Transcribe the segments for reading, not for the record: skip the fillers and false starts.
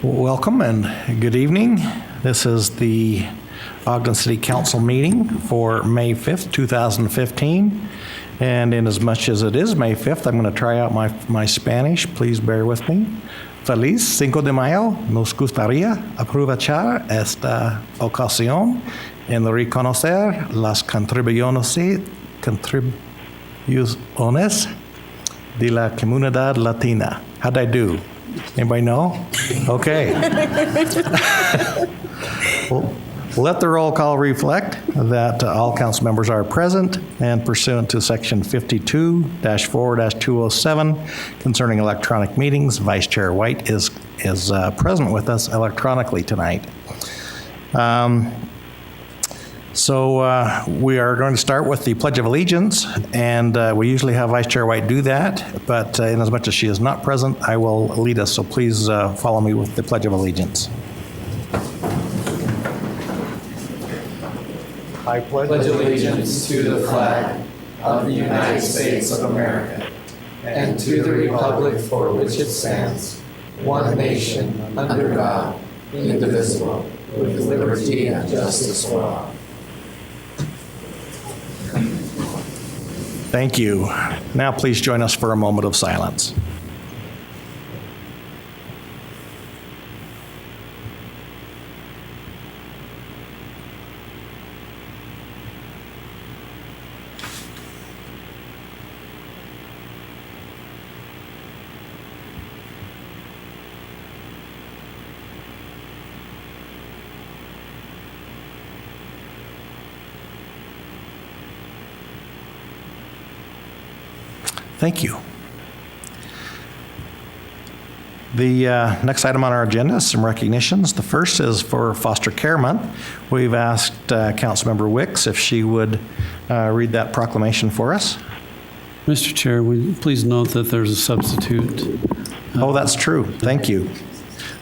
Welcome and good evening. This is the Ogden City Council meeting for May 5th, 2015. And in as much as it is May 5th, I'm going to try out my Spanish. Please bear with me. Feliz 5 de Mayo. Nos gustaría aprovechar esta ocasión en reconocer las contribuciones de la comunidad latina. How'd I do? Anybody know? Okay. Well, let the roll call reflect that all council members are present, and pursuant to section 52-4-207 concerning electronic meetings, Vice Chair White is present with us electronically tonight. So we are going to start with the Pledge of Allegiance, and we usually have Vice Chair White do that, but in as much as she is not present, I will lead us, so please follow me with the Pledge of Allegiance. I pledge allegiance to the flag of the United States of America and to the republic for which it stands, one nation, under God, indivisible, with liberty and justice for all. Thank you. Now please join us for a moment of silence. Thank you. The next item on our agenda is some recognitions. The first is for Foster Care Month. We've asked Councilmember Wicks if she would read that proclamation for us. Mr. Chair, would you please note that there's a substitute? Oh, that's true. Thank you.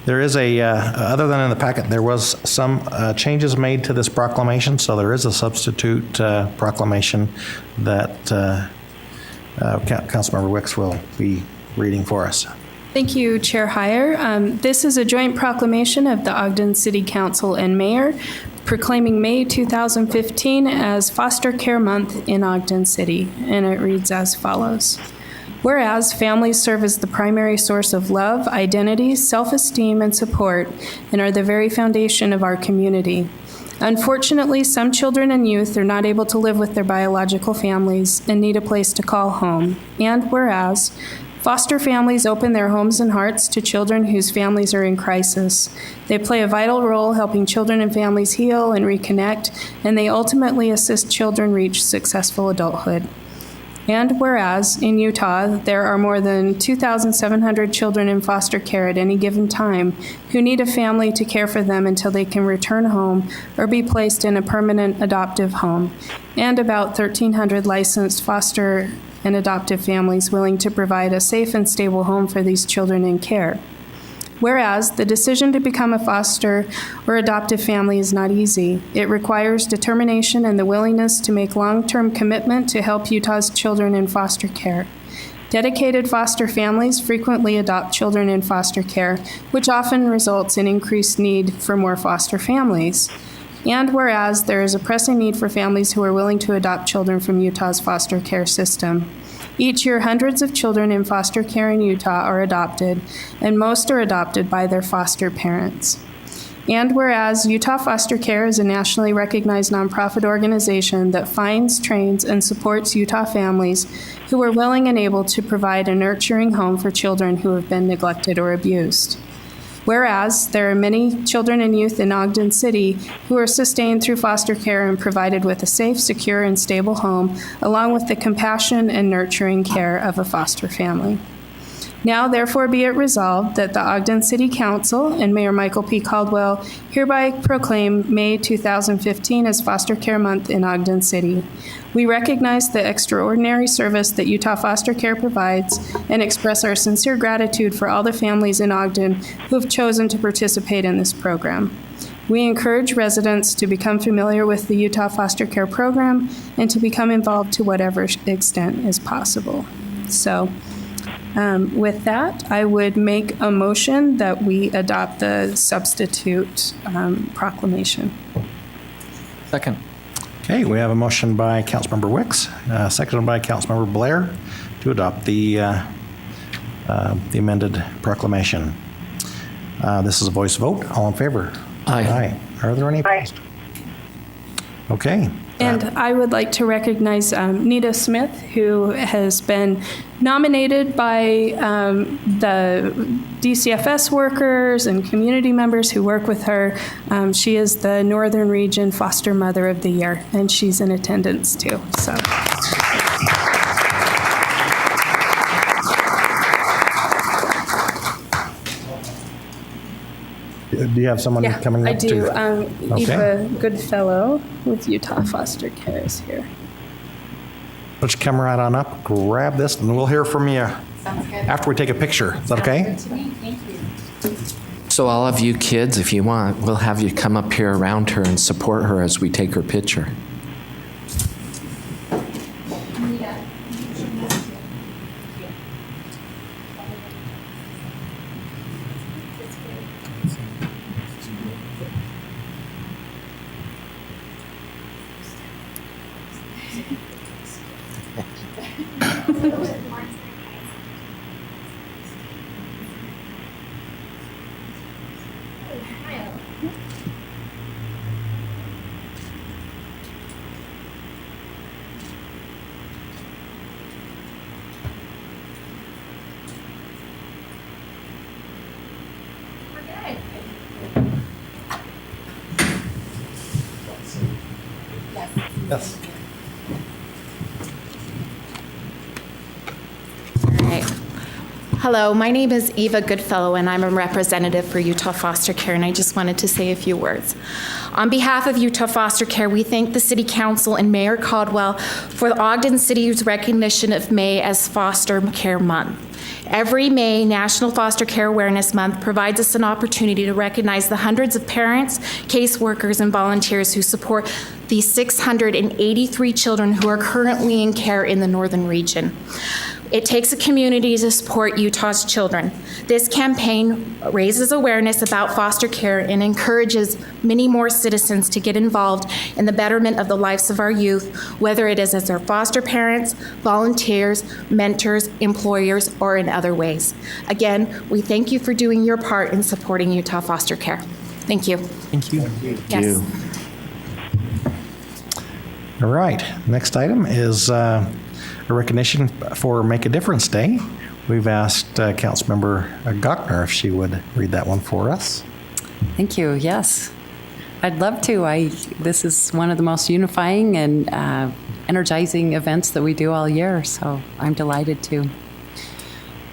There is other than in the packet, there was some changes made to this proclamation, so there is a substitute proclamation that Councilmember Wicks will be reading for us. Thank you, Chair Heyer. This is a joint proclamation of the Ogden City Council and Mayor proclaiming May 2015 as Foster Care Month in Ogden City, and it reads as follows. Whereas families serve as the primary source of love, identity, self-esteem, and support, and are the very foundation of our community. Unfortunately, some children and youth are not able to live with their biological families and need a place to call home. And whereas foster families open their homes and hearts to children whose families are in crisis. They play a vital role helping children and families heal and reconnect, and they ultimately assist children reach successful adulthood. And whereas in Utah, there are more than 2,700 children in foster care at any given time who need a family to care for them until they can return home or be placed in a permanent adoptive home, and about 1,300 licensed foster and adoptive families willing to provide a safe and stable home for these children in care. Whereas the decision to become a foster or adoptive family is not easy. It requires determination and the willingness to make long-term commitment to help Utah's children in foster care. Dedicated foster families frequently adopt children in foster care, which often results in increased need for more foster families. And whereas there is a pressing need for families who are willing to adopt children from Utah's foster care system. Each year, hundreds of children in foster care in Utah are adopted, and most are adopted by their foster parents. And whereas Utah Foster Care is a nationally recognized nonprofit organization that finds, trains, and supports Utah families who are willing and able to provide a nurturing home for children who have been neglected or abused. Whereas there are many children and youth in Ogden City who are sustained through foster care and provided with a safe, secure, and stable home, along with the compassion and nurturing care of a foster family. Now, therefore, be it resolved that the Ogden City Council and Mayor Michael P. Caldwell hereby proclaim May 2015 as Foster Care Month in Ogden City. We recognize the extraordinary service that Utah Foster Care provides and express our sincere gratitude for all the families in Ogden who have chosen to participate in this program. We encourage residents to become familiar with the Utah Foster Care Program and to become involved to whatever extent is possible. So, With that, I would make a motion that we adopt the substitute proclamation. Second. Okay, we have a motion by Councilmember Wicks, seconded by Councilmember Blair to adopt the amended proclamation. This is a voice vote. All in favor? Aye. Are there any opposed? Okay. And I would like to recognize Nita Smith, who has been nominated by the DCFS workers and community members who work with her. She is the Northern Region Foster Mother of the Year, and she's in attendance too. So. Do you have someone coming up? I do. Okay. Eva Goodfellow with Utah Foster Care is here. Let's come right on up, grab this, and we'll hear from you after we take a picture. Is that okay? So all of you kids, if you want, we'll have you come up here around her and support her as we take her picture. Yes. Right. Hello, my name is Eva Goodfellow, and I'm a representative for Utah Foster Care, and I just wanted to say a few words. On behalf of Utah Foster Care, we thank the City Council and Mayor Caldwell for the Ogden City's recognition of May as Foster Care Month. Every May, National Foster Care Awareness Month provides us an opportunity to recognize the hundreds of parents, caseworkers, and volunteers who support the 683 children who are currently in care in the Northern Region. It takes a community to support Utah's children. This campaign raises awareness about foster care and encourages many more citizens to get involved in the betterment of the lives of our youth, whether it is as their foster parents, volunteers, mentors, employers, or in other ways. Again, we thank you for doing your part in supporting Utah Foster Care. Thank you. Thank you. Yes. All right. Next item is a recognition for Make a Difference Day. We've asked Councilmember Gochner if she would read that one for us. Thank you. Yes, I'd love to. This is one of the most unifying and energizing events that we do all year, so I'm delighted to.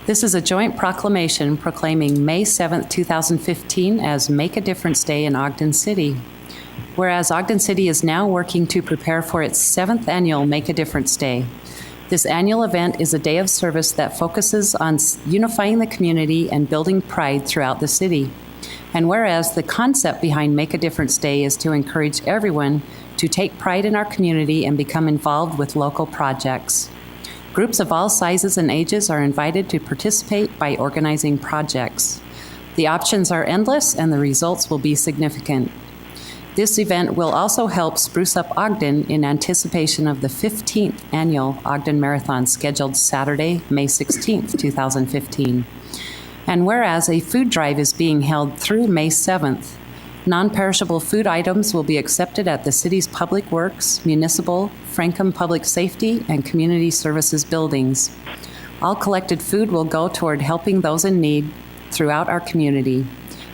This is a joint proclamation proclaiming May 7th, 2015 as Make a Difference Day in Ogden City. Whereas Ogden City is now working to prepare for its 7th annual Make a Difference Day. This annual event is a day of service that focuses on unifying the community and building pride throughout the city. And whereas the concept behind Make a Difference Day is to encourage everyone to take pride in our community and become involved with local projects. Groups of all sizes and ages are invited to participate by organizing projects. The options are endless and the results will be significant. This event will also help spruce up Ogden in anticipation of the 15th annual Ogden Marathon scheduled Saturday, May 16th, 2015. And whereas a food drive is being held through May 7th, non-perishable food items will be accepted at the city's Public Works, Municipal, Frankham Public Safety, and Community Services buildings. All collected food will go toward helping those in need throughout our community.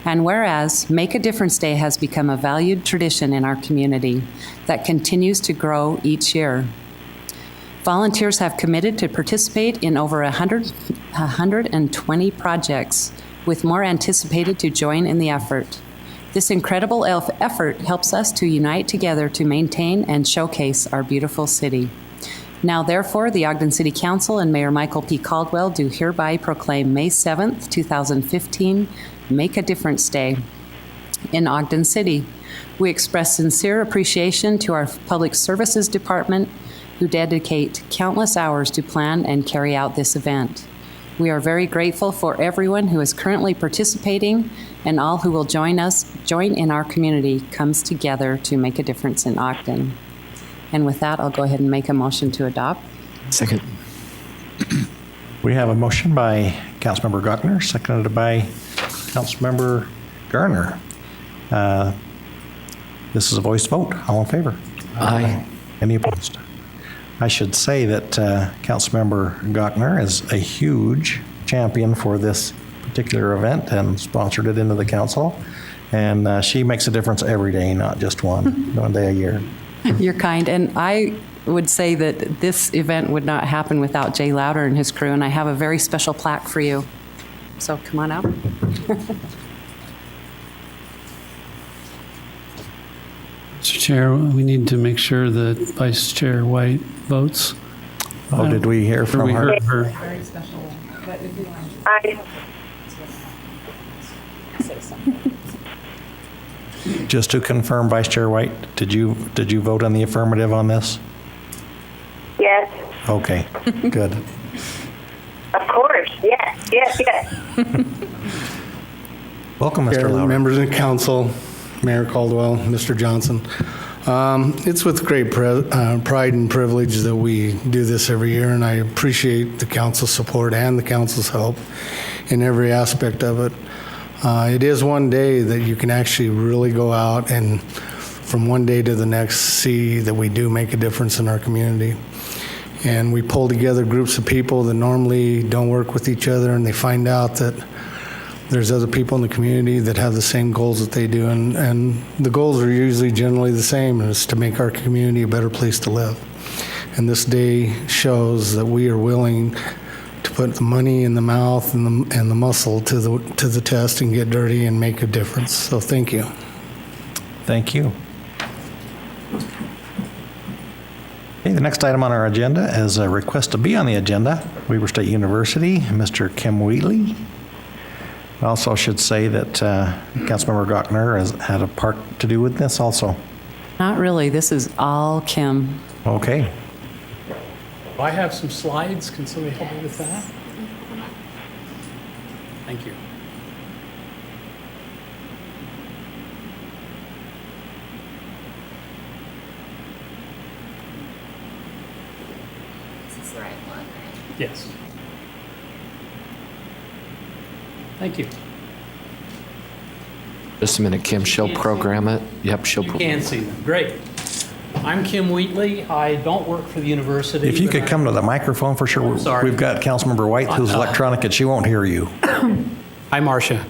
And whereas Make a Difference Day has become a valued tradition in our community that continues to grow each year. Volunteers have committed to participate in over 120 projects, with more anticipated to join in the effort. This incredible effort helps us to unite together to maintain and showcase our beautiful city. Now, therefore, the Ogden City Council and Mayor Michael P. Caldwell do hereby proclaim May 7th, 2015, Make a Difference Day in Ogden City. We express sincere appreciation to our Public Services Department, who dedicate countless hours to plan and carry out this event. We are very grateful for everyone who is currently participating and all who will join in our community comes together to make a difference in Ogden. And with that, I'll go ahead and make a motion to adopt. Second. We have a motion by Councilmember Gochner, seconded by Councilmember Garner. This is a voice vote. All in favor? Aye. Any opposed? I should say that Councilmember Gochner is a huge champion for this particular event and sponsored it into the council. And she makes a difference every day, not just one day a year. You're kind. And I would say that this event would not happen without Jay Louder and his crew, and I have a very special plaque for you. So come on out. Mr. Chair, we need to make sure that Vice Chair White votes. Oh, did we hear from We her? heard her. Just to confirm, Vice Chair White, did you vote on the affirmative on this? Yes, Okay, good. of course. Yes. Welcome, Mr. Chair, Louder. members of council, Mayor Caldwell, Mr. Johnson. It's with great pride and privilege that we do this every year, and I appreciate the council's support and the council's help in every aspect of it. It is one day that you can actually really go out and from one day to the next see that we do make a difference in our community. And we pull together groups of people that normally don't work with each other, and they find out that there's other people in the community that have the same goals that they do, and the goals are usually generally the same, and it's to make our community a better place to live. And this day shows that we are willing to put the money in the mouth and the muscle to the test and get dirty and make a difference. So thank you. Thank you. Okay, the next item on our agenda is a request to be on the agenda. Weber State University, Mr. Kim Wheatley. I also should say that Councilmember Gochner has had a part to do with this also. Not really. This is all Kim. Okay. I have some slides. Can somebody help me with that? Thank you. This is the right one, right? Yes. Thank you. Just a minute, Kim. She'll program it. Yep, she'll You program can see them. Great. I'm Kim Wheatley. I don't work for the university. If you but could I- come to the microphone for sure. Sorry. We've got Councilmember White who's electronic and she won't hear you. Hi, Marcia.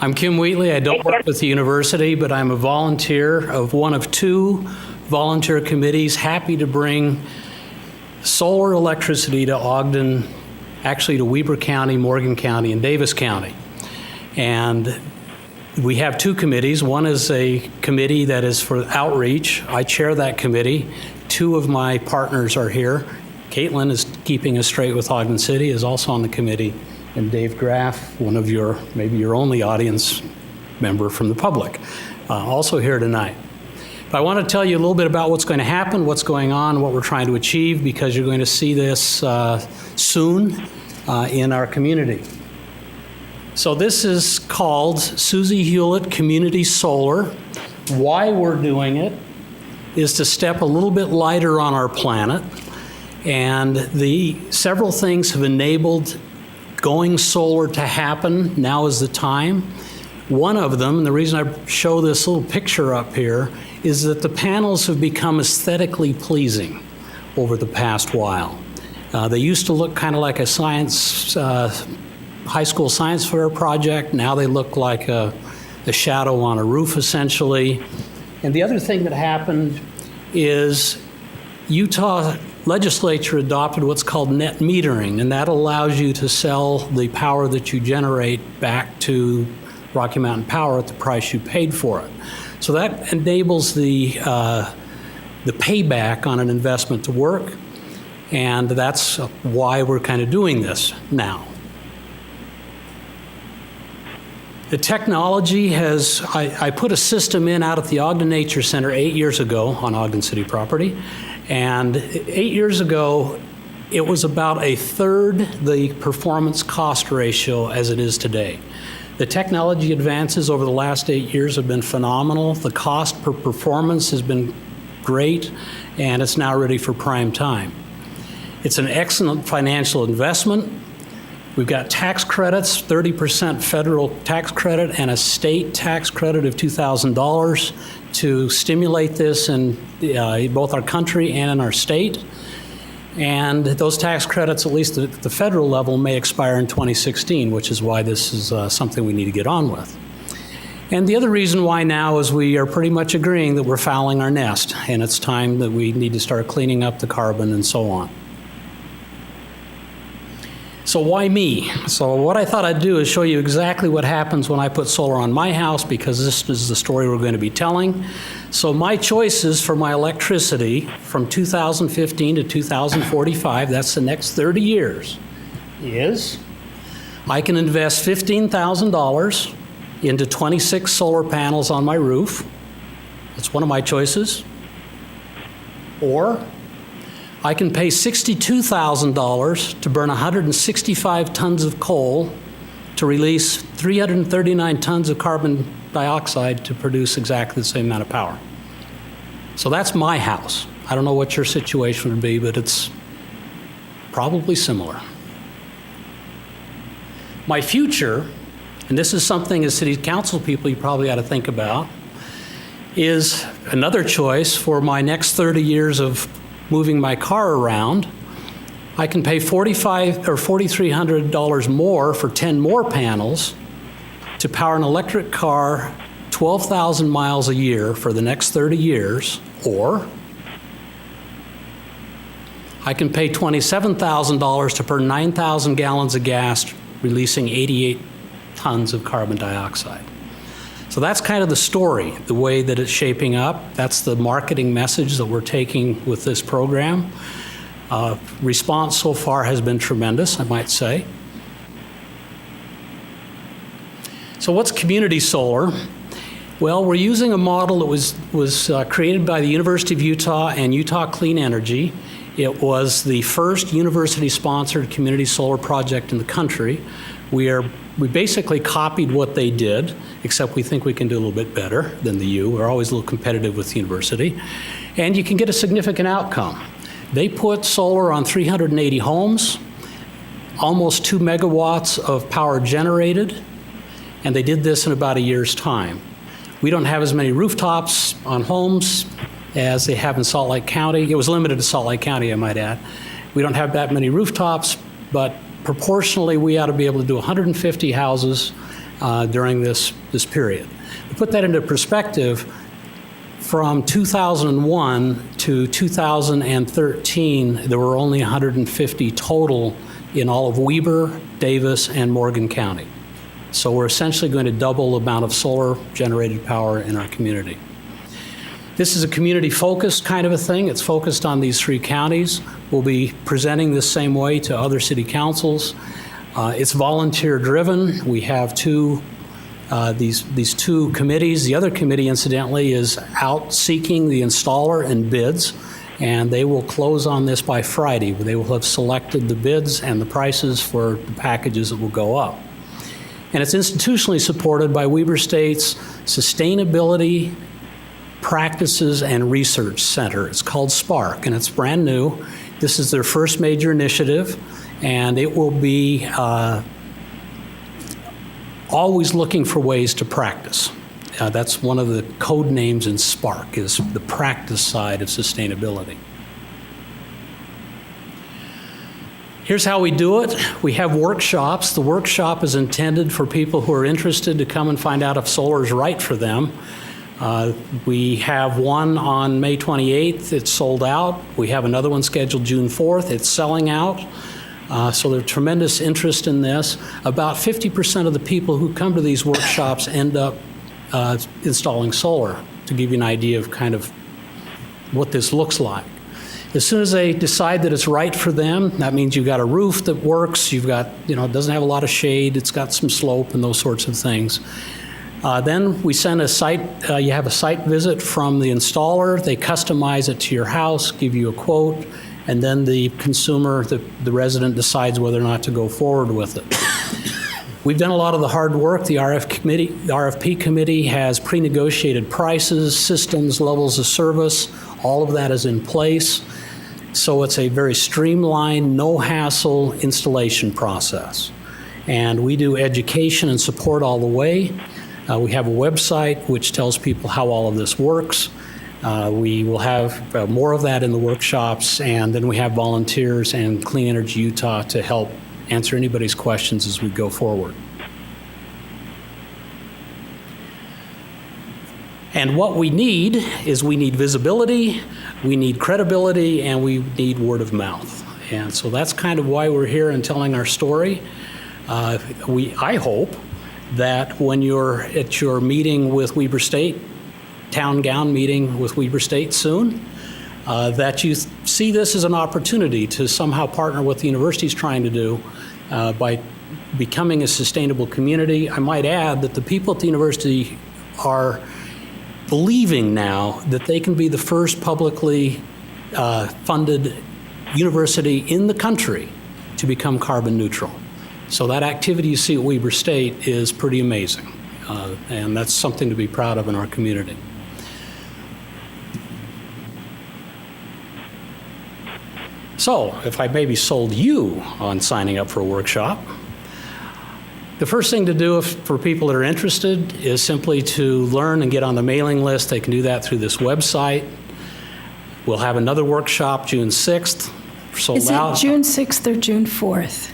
I'm Kim Wheatley. I don't work with the university, but I'm a volunteer of one of two volunteer committees happy to bring solar electricity to Ogden, actually to Weber County, Morgan County, and Davis County. And we have two committees. One is a committee that is for outreach. I chair that committee. Two of my partners are here. Caitlin is keeping us straight with Ogden City, is also on the committee. And Dave Graff, one of your, maybe your only audience member from the public, also here tonight. But I want to tell you a little bit about what's going to happen, what's going on, what we're trying to achieve, because you're going to see this soon in our community. So this is called Susie Hewlett Community Solar. Why we're doing it is to step a little bit lighter on our planet. And several things have enabled going solar to happen. Now is the time. One of them, and the reason I show this little picture up here, is that the panels have become aesthetically pleasing over the past while. They used to look kind of like a high school science fair project. Now they look like a shadow on a roof, essentially. And the other thing that happened is Utah legislature adopted what's called net metering, and that allows you to sell the power that you generate back to Rocky Mountain Power at the price you paid for it. So that enables the payback on an investment to work, and that's why we're kind of doing this now. The technology has, I put a system in out at the Ogden Nature Center 8 years ago on Ogden City property. And 8 years ago, it was about a third the performance cost ratio as it is today. The technology advances over the last 8 years have been phenomenal. The cost per performance has been great, and it's now ready for prime time. It's an excellent financial investment. We've got tax credits, 30% federal tax credit and a state tax credit of $2,000 to stimulate this in both our country and in our state. And those tax credits, at least at the federal level, may expire in 2016, which is why this is something we need to get on with. And the other reason why now is we are pretty much agreeing that we're fouling our nest, and it's time that we need to start cleaning up the carbon and so on. So why me? So what I thought I'd do is show you exactly what happens when I put solar on my house, because this is the story we're going to be telling. So my choices for my electricity from 2015 to 2045, that's the next 30 years, is I can invest $15,000 into 26 solar panels on my roof. That's one of my choices. Or I can pay $62,000 to burn 165 tons of coal to release 339 tons of carbon dioxide to produce exactly the same amount of power. So that's my house. I don't know what your situation would be, but it's probably similar. My future, and this is something as city council people you probably ought to think about, is another choice for my next 30 years of moving my car around. I can pay $4,500 or $4,300 more for 10 more panels to power an electric car 12,000 miles a year for the next 30 years, or I can pay $27,000 to burn 9,000 gallons of gas, releasing 88 tons of carbon dioxide. So that's kind of the story, the way that it's shaping up. That's the marketing message that we're taking with this program. Response so far has been tremendous, I might say. So what's community solar? Well, we're using a model that was created by the University of Utah and Utah Clean Energy. It was the first university-sponsored community solar project in the country. We basically copied what they did, except we think we can do a little bit better than the U. We're always a little competitive with the university. And you can get a significant outcome. They put solar on 380 homes, almost 2 megawatts of power generated, and they did this in about a year's time. We don't have as many rooftops on homes as they have in Salt Lake County. It was limited to Salt Lake County, I might add. We don't have that many rooftops, but proportionally, we ought to be able to do 150 houses during this period. To put that into perspective, from 2001 to 2013, there were only 150 total in all of Weber, Davis, and Morgan County. So we're essentially going to double the amount of solar-generated power in our community. This is a community-focused kind of a thing. It's focused on these 3 counties. We'll be presenting this same way to other city councils. It's volunteer-driven. We have these 2 committees. The other committee, incidentally, is out seeking the installer and bids, and they will close on this by Friday. They will have selected the bids and the prices for the packages that will go up. And it's institutionally supported by Weber State's Sustainability Practices and Research Center. It's called SPARK, and it's brand new. This is their first major initiative, and it will be always looking for ways to practice. That's one of the code names in SPARK, is the practice side of sustainability. Here's how we do it. We have workshops. The workshop is intended for people who are interested to come and find out if solar is right for them. We have one on May 28th. It's sold out. We have another one scheduled June 4th. It's selling out. So there's tremendous interest in this. About 50% of the people who come to these workshops end up installing solar, to give you an idea of kind of what this looks like. As soon as they decide that it's right for them, that means you've got a roof that works, you've got, it doesn't have a lot of shade, it's got some slope and those sorts of things. Then we send you have a site visit from the installer. They customize it to your house, give you a quote, and then the consumer, the resident decides whether or not to go forward with it. We've done a lot of the hard work. The RFP committee has pre-negotiated prices, systems, levels of service. All of that is in place. So it's a very streamlined, no-hassle installation process. And we do education and support all the way. We have a website which tells people how all of this works. We will have more of that in the workshops, and then we have volunteers and Clean Energy Utah to help answer anybody's questions as we go forward. And what we need is we need visibility, we need credibility, and we need word of mouth. And so that's kind of why we're here and telling our story. I hope that when you're at your meeting with Weber State, town gown meeting with Weber State soon, that you see this as an opportunity to somehow partner what the university's trying to do by becoming a sustainable community. I might add that the people at the university are believing now that they can be the first publicly funded university in the country to become carbon neutral. So that activity you see at Weber State is pretty amazing, and that's something to be proud of in our community. So, if I maybe sold you on signing up for a workshop, the first thing to do for people that are interested is simply to learn and get on the mailing list. They can do that through this website. We'll have another workshop June 6th, sold Is out. it June 6th or June 4th?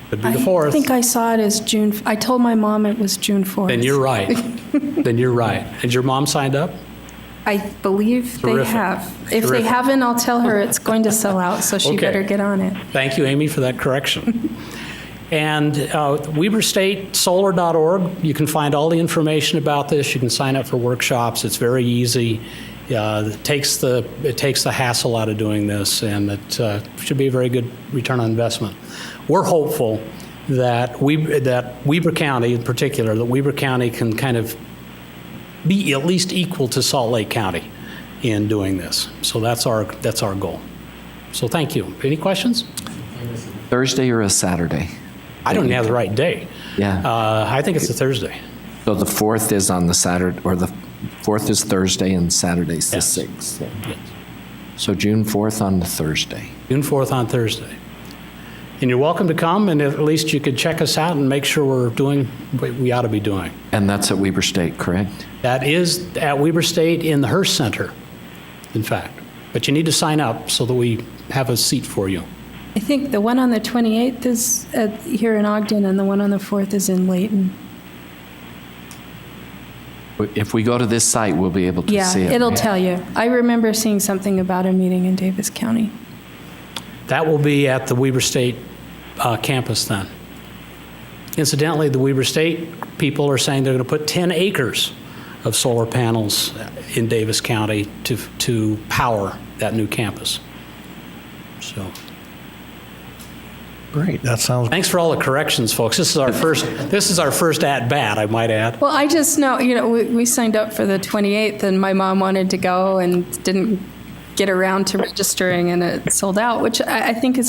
Could be the 4th. I think I saw it as June, I told my mom it was June 4th. Then you're right. Then you're right. Has your mom signed up? I believe they Terrific. have. If they Terrific. haven't, I'll tell her it's going to sell out, so she Okay. better get on it. Thank you, Amy, for that correction. And WeberStateSolar.org, you can find all the information about this. You can sign up for workshops. It's very easy. It takes the hassle out of doing this, and it should be a very good return on investment. We're hopeful that Weber County, in particular, that Weber County can kind of be at least equal to Salt Lake County in doing this. So that's our goal. So thank you. Any questions? Thursday or a Saturday? I don't have the right day. Yeah. I think it's a Thursday. So the 4th is on the Saturday, or the 4th is Thursday and Saturday's the Yes. 6th. Yes. So June 4th on the Thursday. June 4th on Thursday. And you're welcome to come, and at least you could check us out and make sure we're doing what we ought to be doing. And that's at Weber State, correct? That is at Weber State in the Hearst Center, in fact. But you need to sign up so that we have a seat for you. I think the one on the 28th is here in Ogden, and the one on the 4th is in Layton. If we go to this site, we'll be able to Yeah, see it. it'll tell you. I remember seeing something about a meeting in Davis County. That will be at the Weber State campus then. Incidentally, the Weber State people are saying they're going to put 10 acres of solar panels in Davis County to power that new campus. So, Great, that sounds thanks for all the corrections, folks. This is our first at bat, I might add. Well, I just know, we signed up for the 28th, and my mom wanted to go and didn't get around to registering, and it sold out, which I think is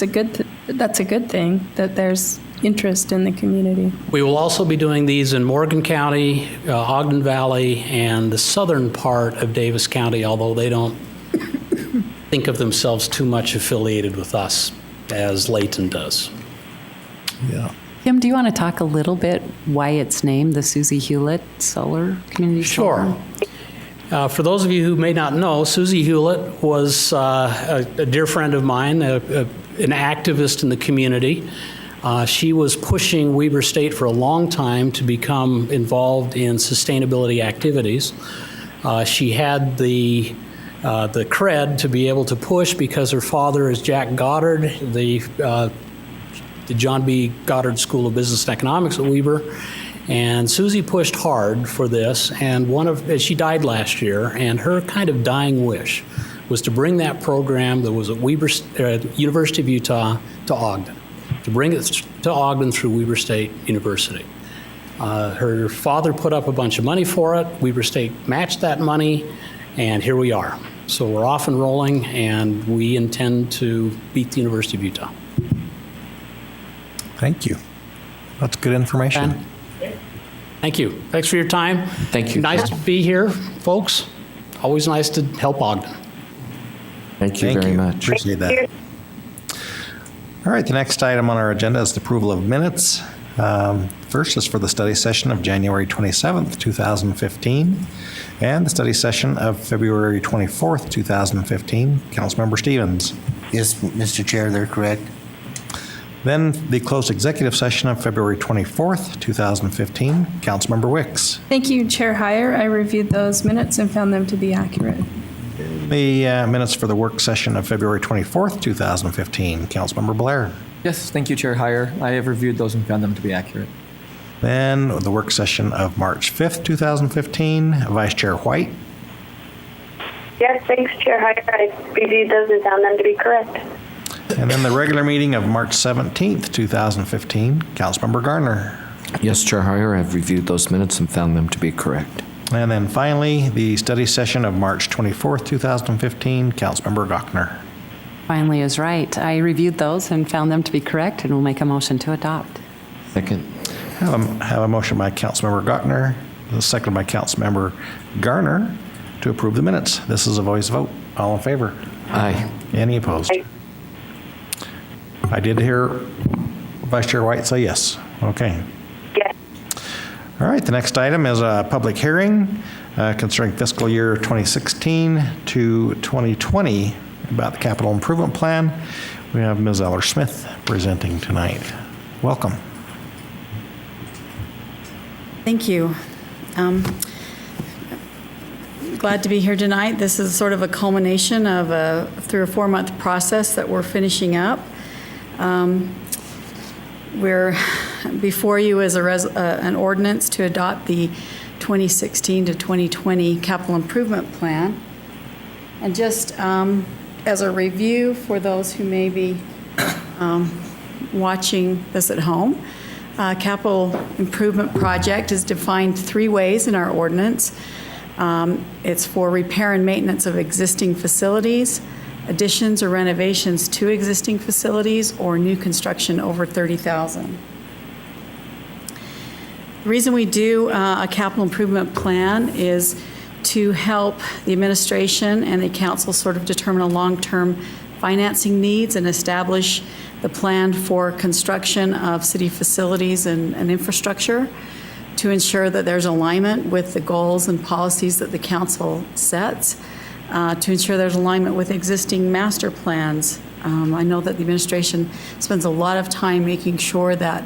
that's a good thing, that there's interest in the community. We will also be doing these in Morgan County, Ogden Valley, and the southern part of Davis County, although they don't think of themselves too much affiliated with us as Layton does. yeah. Kim, do you want to talk a little bit why it's named the Susie Hewlett Solar Community Solar? Sure. For those of you who may not know, Susie Hewlett was a dear friend of mine, an activist in the community. She was pushing Weber State for a long time to become involved in sustainability activities. She had the cred to be able to push because her father is Jack Goddard, the John B. Goddard School of Business and Economics at Weber. And Susie pushed hard for this, and she died last year, and her kind of dying wish was to bring that program that was at University of Utah to Ogden, to bring it to Ogden through Weber State University. Her father put up a bunch of money for it. Weber State matched that money, and here we are. So we're off and rolling, and we intend to beat the University of Utah. Thank you. That's good information. Ben? Thank you. Thanks for your time. Thank you. Nice to be here, folks. Always nice to help Ogden. Thank you very much. Appreciate that. All right, the next item on our agenda is the approval of minutes. First is for the study session of January 27th, 2015, and the study session of February 24th, 2015. Councilmember Stevens. Yes, Mr. Chair, they're correct. Then the closed executive session of February 24th, 2015. Councilmember Wicks. Thank you, Chair Heyer. I reviewed those minutes and found them to be accurate. The minutes for the work session of February 24th, 2015. Councilmember Blair. Yes, thank you, Chair Heyer. I have reviewed those and found them to be accurate. Then the work session of March 5th, 2015. Vice Chair White. Yes, thanks, Chair Hyder. I reviewed those and found them to be correct. And then the regular meeting of March 17th, 2015. Councilmember Garner. Yes, Chair Heyer, I've reviewed those minutes and found them to be correct. And then finally, the study session of March 24th, 2015. Councilmember Gochner. Finally is right. I reviewed those and found them to be correct, and will make a motion to adopt. Second. Have a motion by Councilmember Gochner, a second by Councilmember Garner to approve the minutes. This is a voice vote. All in favor? Aye. Any opposed? Aye. I did hear Vice Chair White say yes. Okay. Yes. All right, the next item is a public hearing concerning fiscal year 2016 to 2020 about the capital improvement plan. We have Ms. Eller-Smith presenting tonight. Welcome. Thank you. Glad to be here tonight. This is sort of a culmination of a 3 or 4 month process that we're finishing up. We're before you as an ordinance to adopt the 2016 to 2020 capital improvement plan. And just as a review for those who may be watching this at home, capital improvement project is defined 3 ways in our ordinance. It's for repair and maintenance of existing facilities, additions or renovations to existing facilities, or new construction over $30,000. The reason we do a capital improvement plan is to help the administration and the council sort of determine a long-term financing needs and establish the plan for construction of city facilities and infrastructure to ensure that there's alignment with the goals and policies that the council sets, to ensure there's alignment with existing master plans. I know that the administration spends a lot of time making sure that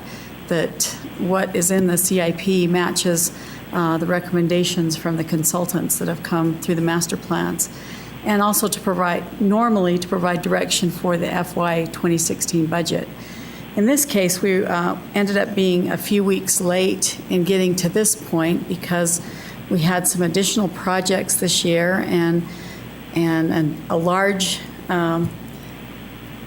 what is in the CIP matches the recommendations from the consultants that have come through the master plans, and also to provide direction for the FY 2016 budget. In this case, we ended up being a few weeks late in getting to this point because we had some additional projects this year and a large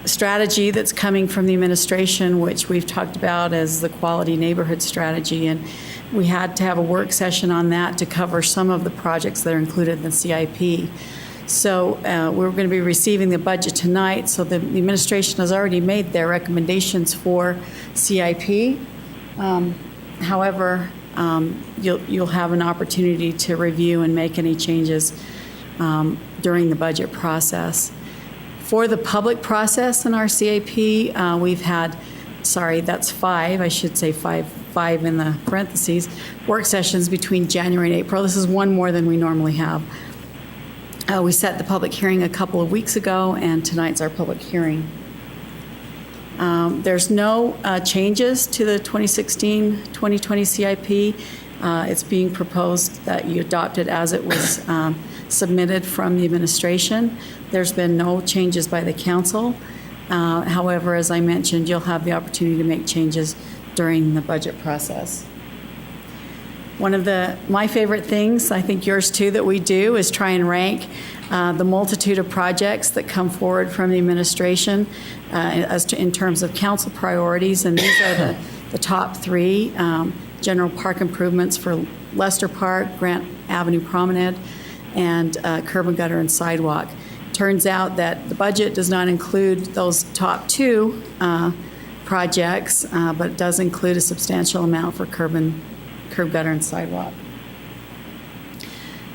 strategy that's coming from the administration, which we've talked about as the quality neighborhood strategy. And we had to have a work session on that to cover some of the projects that are included in the CIP. So we're going to be receiving the budget tonight. So the administration has already made their recommendations for CIP. However, you'll have an opportunity to review and make any changes during the budget process. For the public process in our CIP, we've had, that's 5, I should say 5 in the parentheses, work sessions between January and April. This is one more than we normally have. We set the public hearing a couple of weeks ago, and tonight's our public hearing. There's no changes to the 2016-2020 CIP. It's being proposed that you adopt it as it was submitted from the administration. There's been no changes by the council. However, as I mentioned, you'll have the opportunity to make changes during the budget process. One of my favorite things, I think yours too, that we do is try and rank the multitude of projects that come forward from the administration in terms of council priorities, and these are the top 3. General park improvements for Lester Park, Grant Avenue Promenade, and curb and gutter and sidewalk. Turns out that the budget does not include those top two projects, but it does include a substantial amount for curb, gutter, and sidewalk.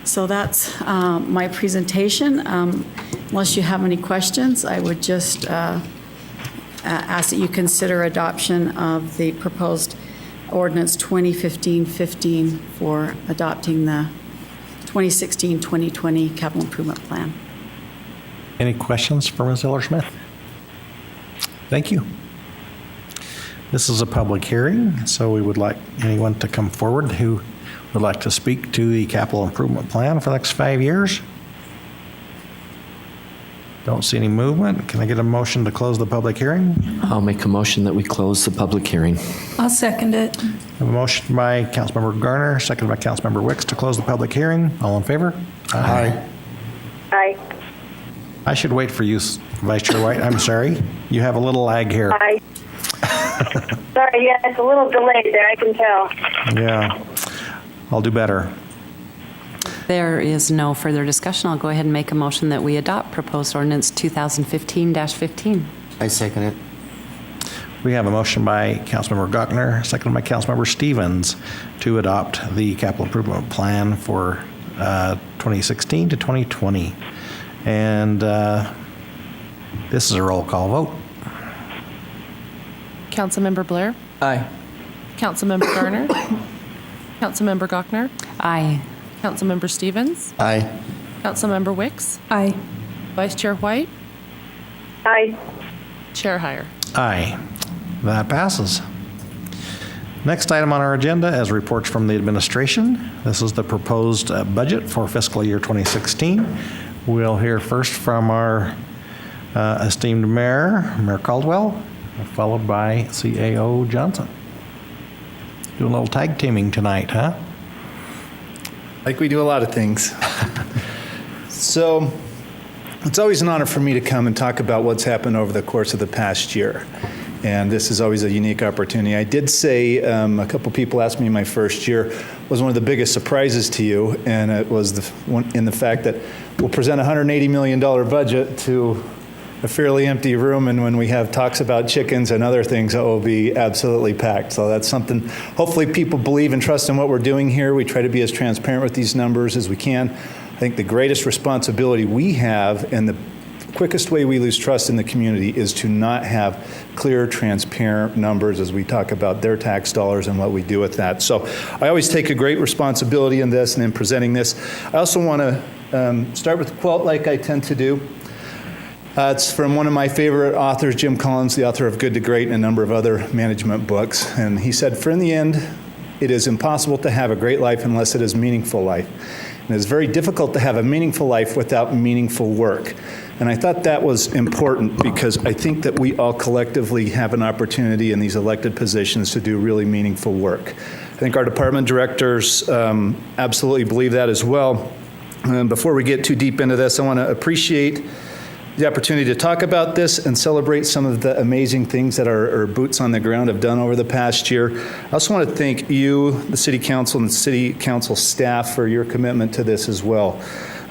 So that's my presentation. Unless you have any questions, I would just ask that you consider adoption of the proposed ordinance 2015-15 for adopting the 2016-2020 capital improvement plan. Any questions for Ms. Eller-Smith? Thank you. This is a public hearing, so we would like anyone to come forward who would like to speak to the capital improvement plan for the next 5 years. Don't see any movement. Can I get a motion to close the public hearing? I'll make a motion that we close the public hearing. I'll second it. I have a motion by Councilmember Garner, seconded by Councilmember Wicks to close the public hearing. All in favor? Aye. Aye. I should wait for you, Vice Chair White. I'm sorry. You have a little lag here. Aye. Sorry, yeah, it's a little delayed there, I can tell. Yeah. I'll do better. There is no further discussion. I'll go ahead and make a motion that we adopt proposed ordinance 2015-15. I second it. We have a motion by Councilmember Gochner, seconded by Councilmember Stevens to adopt the capital improvement plan for 2016 to 2020. And this is a roll call vote. Councilmember Blair? Aye. Councilmember Garner? Councilmember Gochner? Aye. Councilmember Stevens? Aye. Councilmember Wicks? Aye. Vice Chair White? Aye. Chair Heyer? Aye. That passes. Next item on our agenda is reports from the administration. This is the proposed budget for fiscal year 2016. We'll hear first from our esteemed mayor, Mayor Caldwell, followed by CAO Johnson. Doing a little tag teaming tonight, huh? Like we do a lot of things. So it's always an honor for me to come and talk about what's happened over the course of the past year. And this is always a unique opportunity. I did say, a couple people asked me my first year, was one of the biggest surprises to you, and it was in the fact that we'll present a $180 million budget to a fairly empty room, and when we have talks about chickens and other things, it will be absolutely packed. So that's something, hopefully people believe and trust in what we're doing here. We try to be as transparent with these numbers as we can. I think the greatest responsibility we have, and the quickest way we lose trust in the community, is to not have clear, transparent numbers as we talk about their tax dollars and what we do with that. So I always take a great responsibility in this and in presenting this. I also want to start with a quote like I tend to do. It's from one of my favorite authors, Jim Collins, the author of Good to Great and a number of other management books. And he said, "For in the end, it is impossible to have a great life unless it is a meaningful life. And it's very difficult to have a meaningful life without meaningful work." And I thought that was important because I think that we all collectively have an opportunity in these elected positions to do really meaningful work. I think our department directors absolutely believe that as well. And before we get too deep into this, I want to appreciate the opportunity to talk about this and celebrate some of the amazing things that our boots on the ground have done over the past year. I also want to thank you, the City Council, and the City Council staff for your commitment to this as well.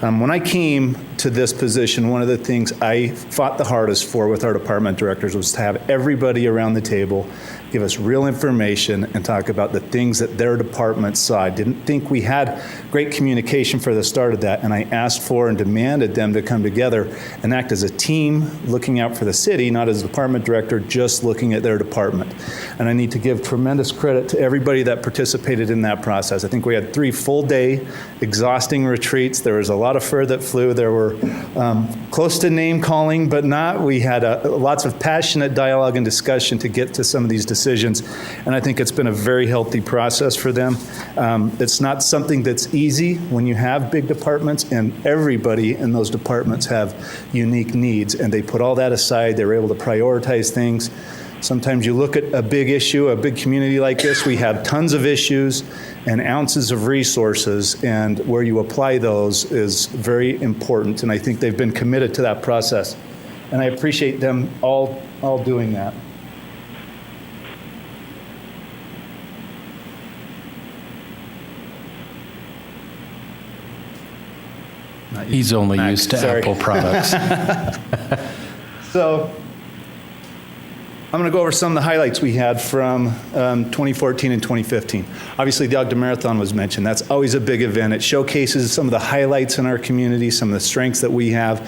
When I came to this position, one of the things I fought the hardest for with our department directors was to have everybody around the table give us real information and talk about the things that their department saw. I didn't think we had great communication for the start of that, and I asked for and demanded them to come together and act as a team looking out for the city, not as a department director just looking at their department. And I need to give tremendous credit to everybody that participated in that process. I think we had 3 full-day exhausting retreats. There was a lot of fur that flew. There were close to name calling, but not. We had lots of passionate dialogue and discussion to get to some of these decisions, and I think it's been a very healthy process for them. It's not something that's easy when you have big departments, and everybody in those departments have unique needs, and they put all that aside. They were able to prioritize things. Sometimes you look at a big issue, a big community like this, we have tons of issues and ounces of resources, and where you apply those is very important, and I think they've been committed to that process. And I appreciate them all doing that. He's only Mac, used to sorry. Apple products. So I'm going to go over some of the highlights we had from 2014 and 2015. Obviously, the Ogden Marathon was mentioned. That's always a big event. It showcases some of the highlights in our community, some of the strengths that we have.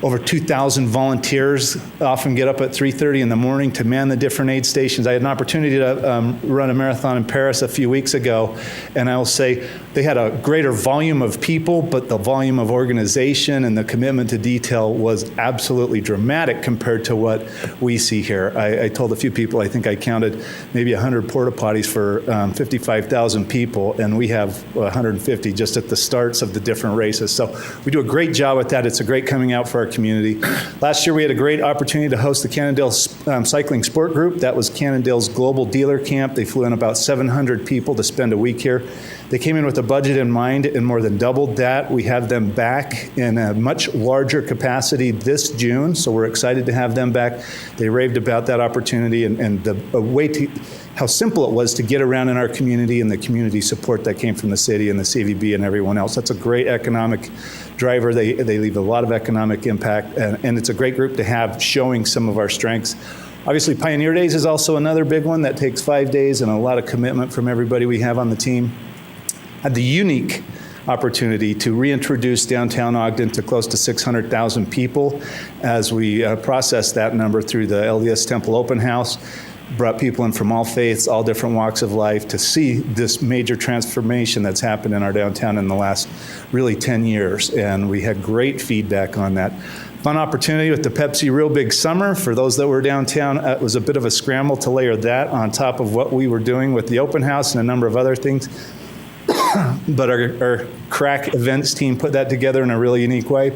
Over 2,000 volunteers often get up at 3:30 in the morning to man the different aid stations. I had an opportunity to run a marathon in Paris a few weeks ago, and I will say they had a greater volume of people, but the volume of organization and the commitment to detail was absolutely dramatic compared to what we see here. I told a few people, I think I counted maybe 100 porta potties for 55,000 people, and we have 150 just at the starts of the different races. So we do a great job with that. It's a great coming out for our community. Last year, we had a great opportunity to host the Cannondale Cycling Sport Group. That was Cannondale's global dealer camp. They flew in about 700 people to spend a week here. They came in with a budget in mind and more than doubled that. We have them back in a much larger capacity this June, so we're excited to have them back. They raved about that opportunity and the way to how simple it was to get around in our community and the community support that came from the city and the CVB and everyone else. That's a great economic driver. They leave a lot of economic impact, and it's a great group to have showing some of our strengths. Obviously, Pioneer Days is also another big one that takes 5 days and a lot of commitment from everybody we have on the team. Had the unique opportunity to reintroduce downtown Ogden to close to 600,000 people as we processed that number through the LDS Temple Open House. Brought people in from all faiths, all different walks of life to see this major transformation that's happened in our downtown in the last really 10 years. And we had great feedback on that. Fun opportunity with the Pepsi Real Big Summer. For those that were downtown, it was a bit of a scramble to layer that on top of what we were doing with the open house and a number of other things. But our crack events team put that together in a really unique way.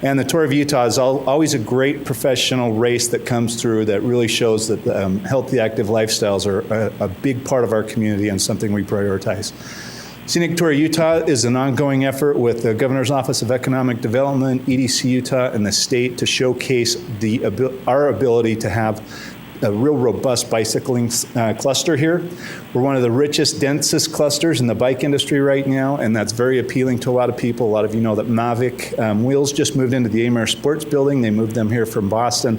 And the Tour of Utah is always a great professional race that comes through that really shows that healthy, active lifestyles are a big part of our community and something we prioritize. Scenic Tour of Utah is an ongoing effort with the Governor's Office of Economic Development, EDC Utah, and the state to showcase our ability to have a real robust bicycling cluster here. We're one of the richest, densest clusters in the bike industry right now, and that's very appealing to a lot of people. A lot of you know that Mavic Wheels just moved into the Amer Sports Building. They moved them here from Boston.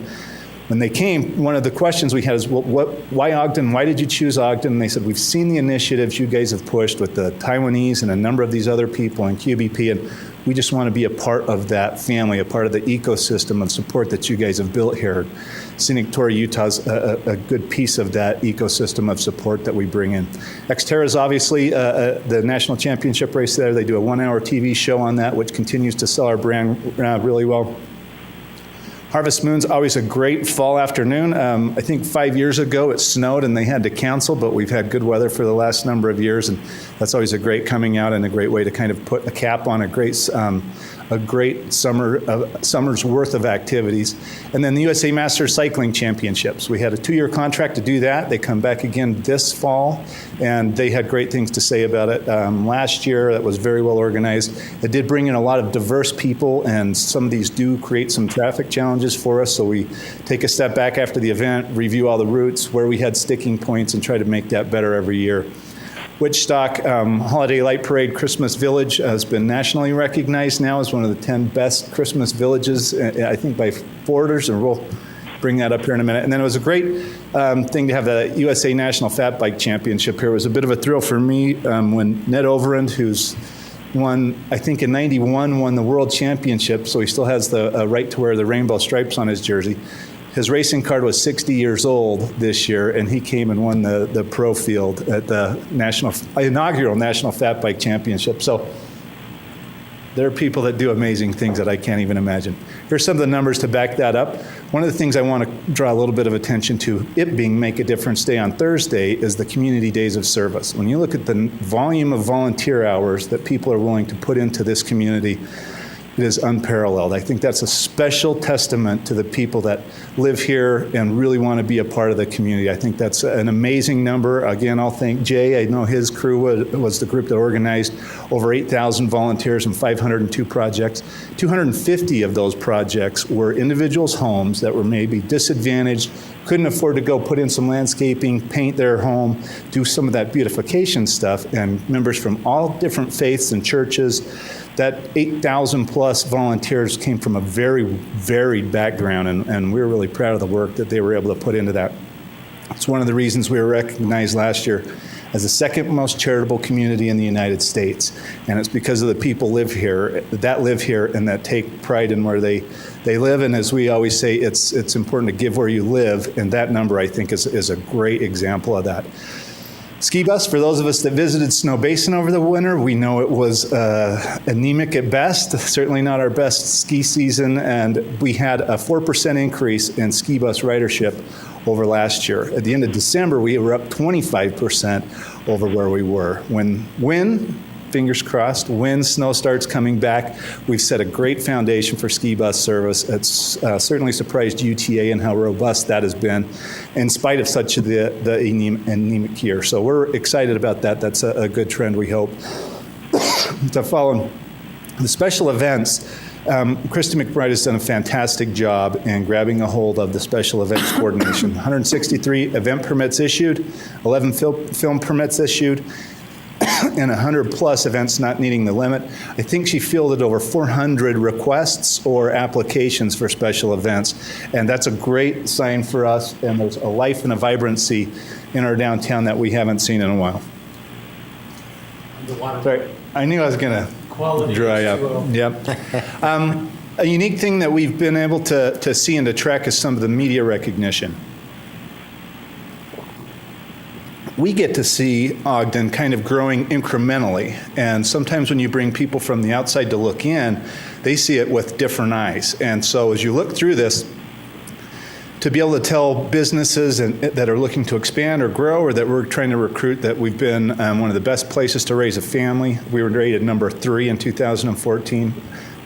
When they came, one of the questions we had is, well, why Ogden? Why did you choose Ogden? And they said, we've seen the initiatives you guys have pushed with the Taiwanese and a number of these other people in QBP, and we just want to be a part of that family, a part of the ecosystem of support that you guys have built here. Scenic Tour of Utah is a good piece of that ecosystem of support that we bring in. Xterra is obviously the national championship race there. They do a 1-hour TV show on that, which continues to sell our brand really well. Harvest Moon's always a great fall afternoon. I think 5 years ago it snowed and they had to cancel, but we've had good weather for the last number of years, and that's always a great coming out and a great way to kind of put a cap on a great summer's worth of activities. And then the USA Masters Cycling Championships. We had a 2-year contract to do that. They come back again this fall, and they had great things to say about it. Last year, that was very well organized. It did bring in a lot of diverse people, and some of these do create some traffic challenges for us, so we take a step back after the event, review all the routes, where we had sticking points, and try to make that better every year. Wichstock Holiday Light Parade Christmas Village has been nationally recognized now as one of the 10 best Christmas villages, I think by Forwarders, and we'll bring that up here in a minute. And then it was a great thing to have the USA National Fat Bike Championship here. It was a bit of a thrill for me when Ned Overend, who's won, I think in '91, won the World Championship, so he still has the right to wear the rainbow stripes on his jersey. His racing card was 60 years old this year, and he came and won the pro field at the inaugural National Fat Bike Championship. So there are people that do amazing things that I can't even imagine. Here's some of the numbers to back that up. One of the things I want to draw a little bit of attention to, it being Make a Difference Day on Thursday, is the Community Days of Service. When you look at the volume of volunteer hours that people are willing to put into this community, it is unparalleled. I think that's a special testament to the people that live here and really want to be a part of the community. I think that's an amazing number. Again, I'll thank Jay. I know his crew was the group that organized over 8,000 volunteers and 502 projects. 250 of those projects were individuals' homes that were maybe disadvantaged, couldn't afford to go put in some landscaping, paint their home, do some of that beautification stuff, and members from all different faiths and churches that 8,000 plus volunteers came from a very varied background, and we're really proud of the work that they were able to put into that. It's one of the reasons we were recognized last year as the second most charitable community in the United States. And it's because of the people that live here and that take pride in where they live. And as we always say, it's important to give where you live. And that number, I think, is a great example of that. Ski bus, for those of us that visited Snow Basin over the winter, we know it was anemic at best, certainly not our best ski season. And we had a 4% increase in ski bus ridership over last year. At the end of December, we were up 25% over where we were. When fingers crossed, when snow starts coming back, we've set a great foundation for ski bus service. It's certainly surprised UTA and how robust that has been, in spite of such the anemic year. So we're excited about that. That's a good trend, we hope. To follow the special events, Krista McBride has done a fantastic job in grabbing a hold of the special events coordination. 163 event permits issued, 11 film permits issued, and 100 plus events not needing the limit. I think she fielded over 400 requests or applications for special events, and that's a great sign for us, and there's a life and a vibrancy in our downtown that we haven't seen in a while. Sorry, I knew I was going to dry up. Yep. A unique thing that we've been able to see and to track is some of the media recognition. We get to see Ogden kind of growing incrementally, and sometimes when you bring people from the outside to look in, they see it with different eyes. And so as you look through this, to be able to tell businesses that are looking to expand or grow or that we're trying to recruit that we've been one of the best places to raise a family. We were rated number 3 in 2014.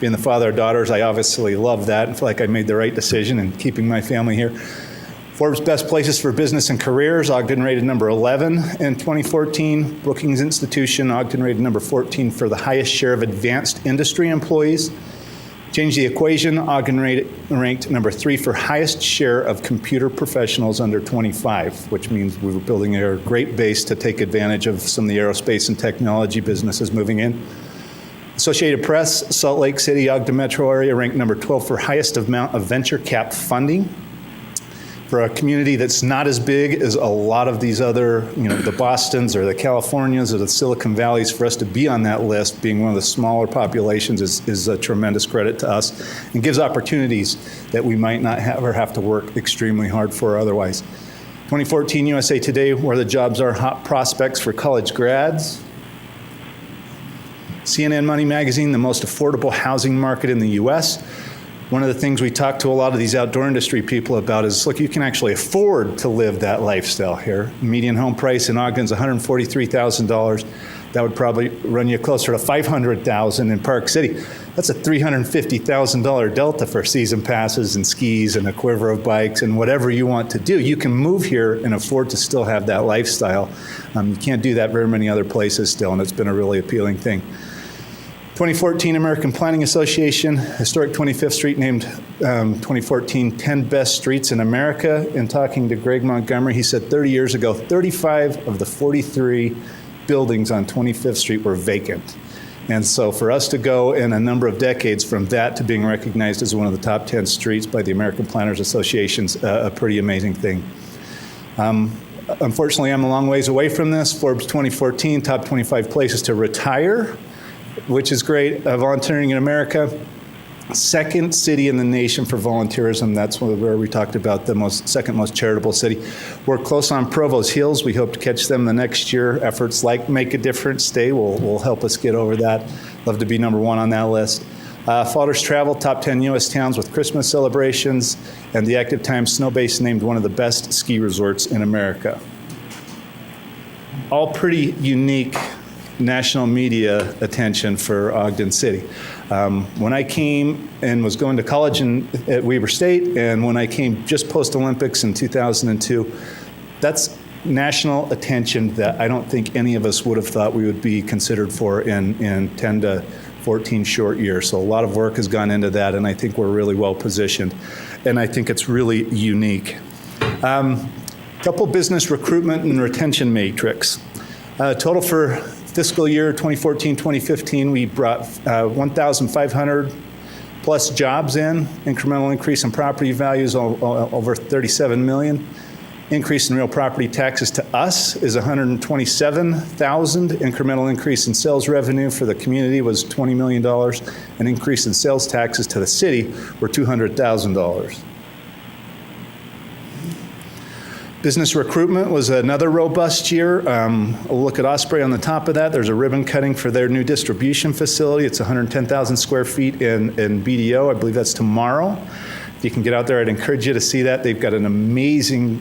Being the father of daughters, I obviously love that and feel like I made the right decision in keeping my family here. Forbes Best Places for Business and Careers, Ogden rated number 11 in 2014. Brookings Institution, Ogden rated number 14 for the highest share of advanced industry employees. Change the equation, Ogden ranked number 3 for highest share of computer professionals under 25, which means we were building a great base to take advantage of some of the aerospace and technology businesses moving in. Associated Press, Salt Lake City, Ogden metro area ranked number 12 for highest amount of venture cap funding. For a community that's not as big as a lot of these other, the Bostons or the Californias or the Silicon Valleys, for us to be on that list, being one of the smaller populations, is a tremendous credit to us and gives opportunities that we might not have to work extremely hard for otherwise. 2014 USA Today, where the jobs are, hot prospects for college grads. CNN Money Magazine, the most affordable housing market in the U.S. One of the things we talk to a lot of these outdoor industry people about is, look, you can actually afford to live that lifestyle here. Median home price in Ogden is $143,000. That would probably run you closer to $500,000 in Park City. That's a $350,000 delta for season passes and skis and a quiver of bikes and whatever you want to do. You can move here and afford to still have that lifestyle. You can't do that very many other places still, and it's been a really appealing thing. 2014 American Planning Association, Historic 25th Street named 2014 10 best streets in America. In talking to Greg Montgomery, he said 30 years ago, 35 of the 43 buildings on 25th Street were vacant. And so for us to go in a number of decades from that to being recognized as one of the top 10 streets by the American Planners Association's a pretty amazing thing. Unfortunately, I'm a long ways away from this. Forbes 2014, top 25 places to retire, which is great. Volunteering in America, second city in the nation for volunteerism. That's where we talked about the second most charitable city. We're close on Provost Hills. We hope to catch them the next year. Efforts like Make a Difference Day will help us get over that. Love to be number 1 on that list. Fathers Travel, top 10 U.S. towns with Christmas celebrations, and the Active Times Snow Basin named one of the best ski resorts in America. All pretty unique national media attention for Ogden City. When I came and was going to college at Weber State, and when I came just post-Olympics in 2002, that's national attention that I don't think any of us would have thought we would be considered for in 10 to 14 short years. So a lot of work has gone into that, and I think we're really well positioned. And I think it's really unique. Couple business recruitment and retention matrix. Total for fiscal year 2014-2015, we brought 1,500 plus jobs in, incremental increase in property values over 37 million. Increase in real property taxes to us is 127,000. Incremental increase in sales revenue for the community was $20 million. An increase in sales taxes to the city were $200,000. Business recruitment was another robust year. A look at Osprey on the top of that. There's a ribbon cutting for their new distribution facility. It's 110,000 square feet in BDO. I believe that's tomorrow. If you can get out there, I'd encourage you to see that. They've got an amazing,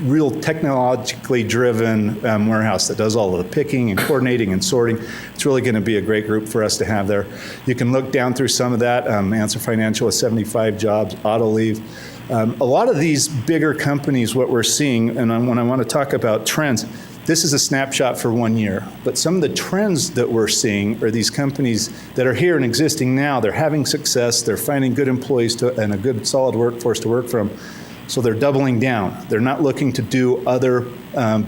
real technologically driven warehouse that does all of the picking and coordinating and sorting. It's really going to be a great group for us to have there. You can look down through some of that. Answer Financial has 75 jobs, Autoleave. A lot of these bigger companies, what we're seeing, and when I want to talk about trends, this is a snapshot for 1 year. But some of the trends that we're seeing are these companies that are here and existing now. They're having success. They're finding good employees and a good, solid workforce to work from. So they're doubling down. They're not looking to do other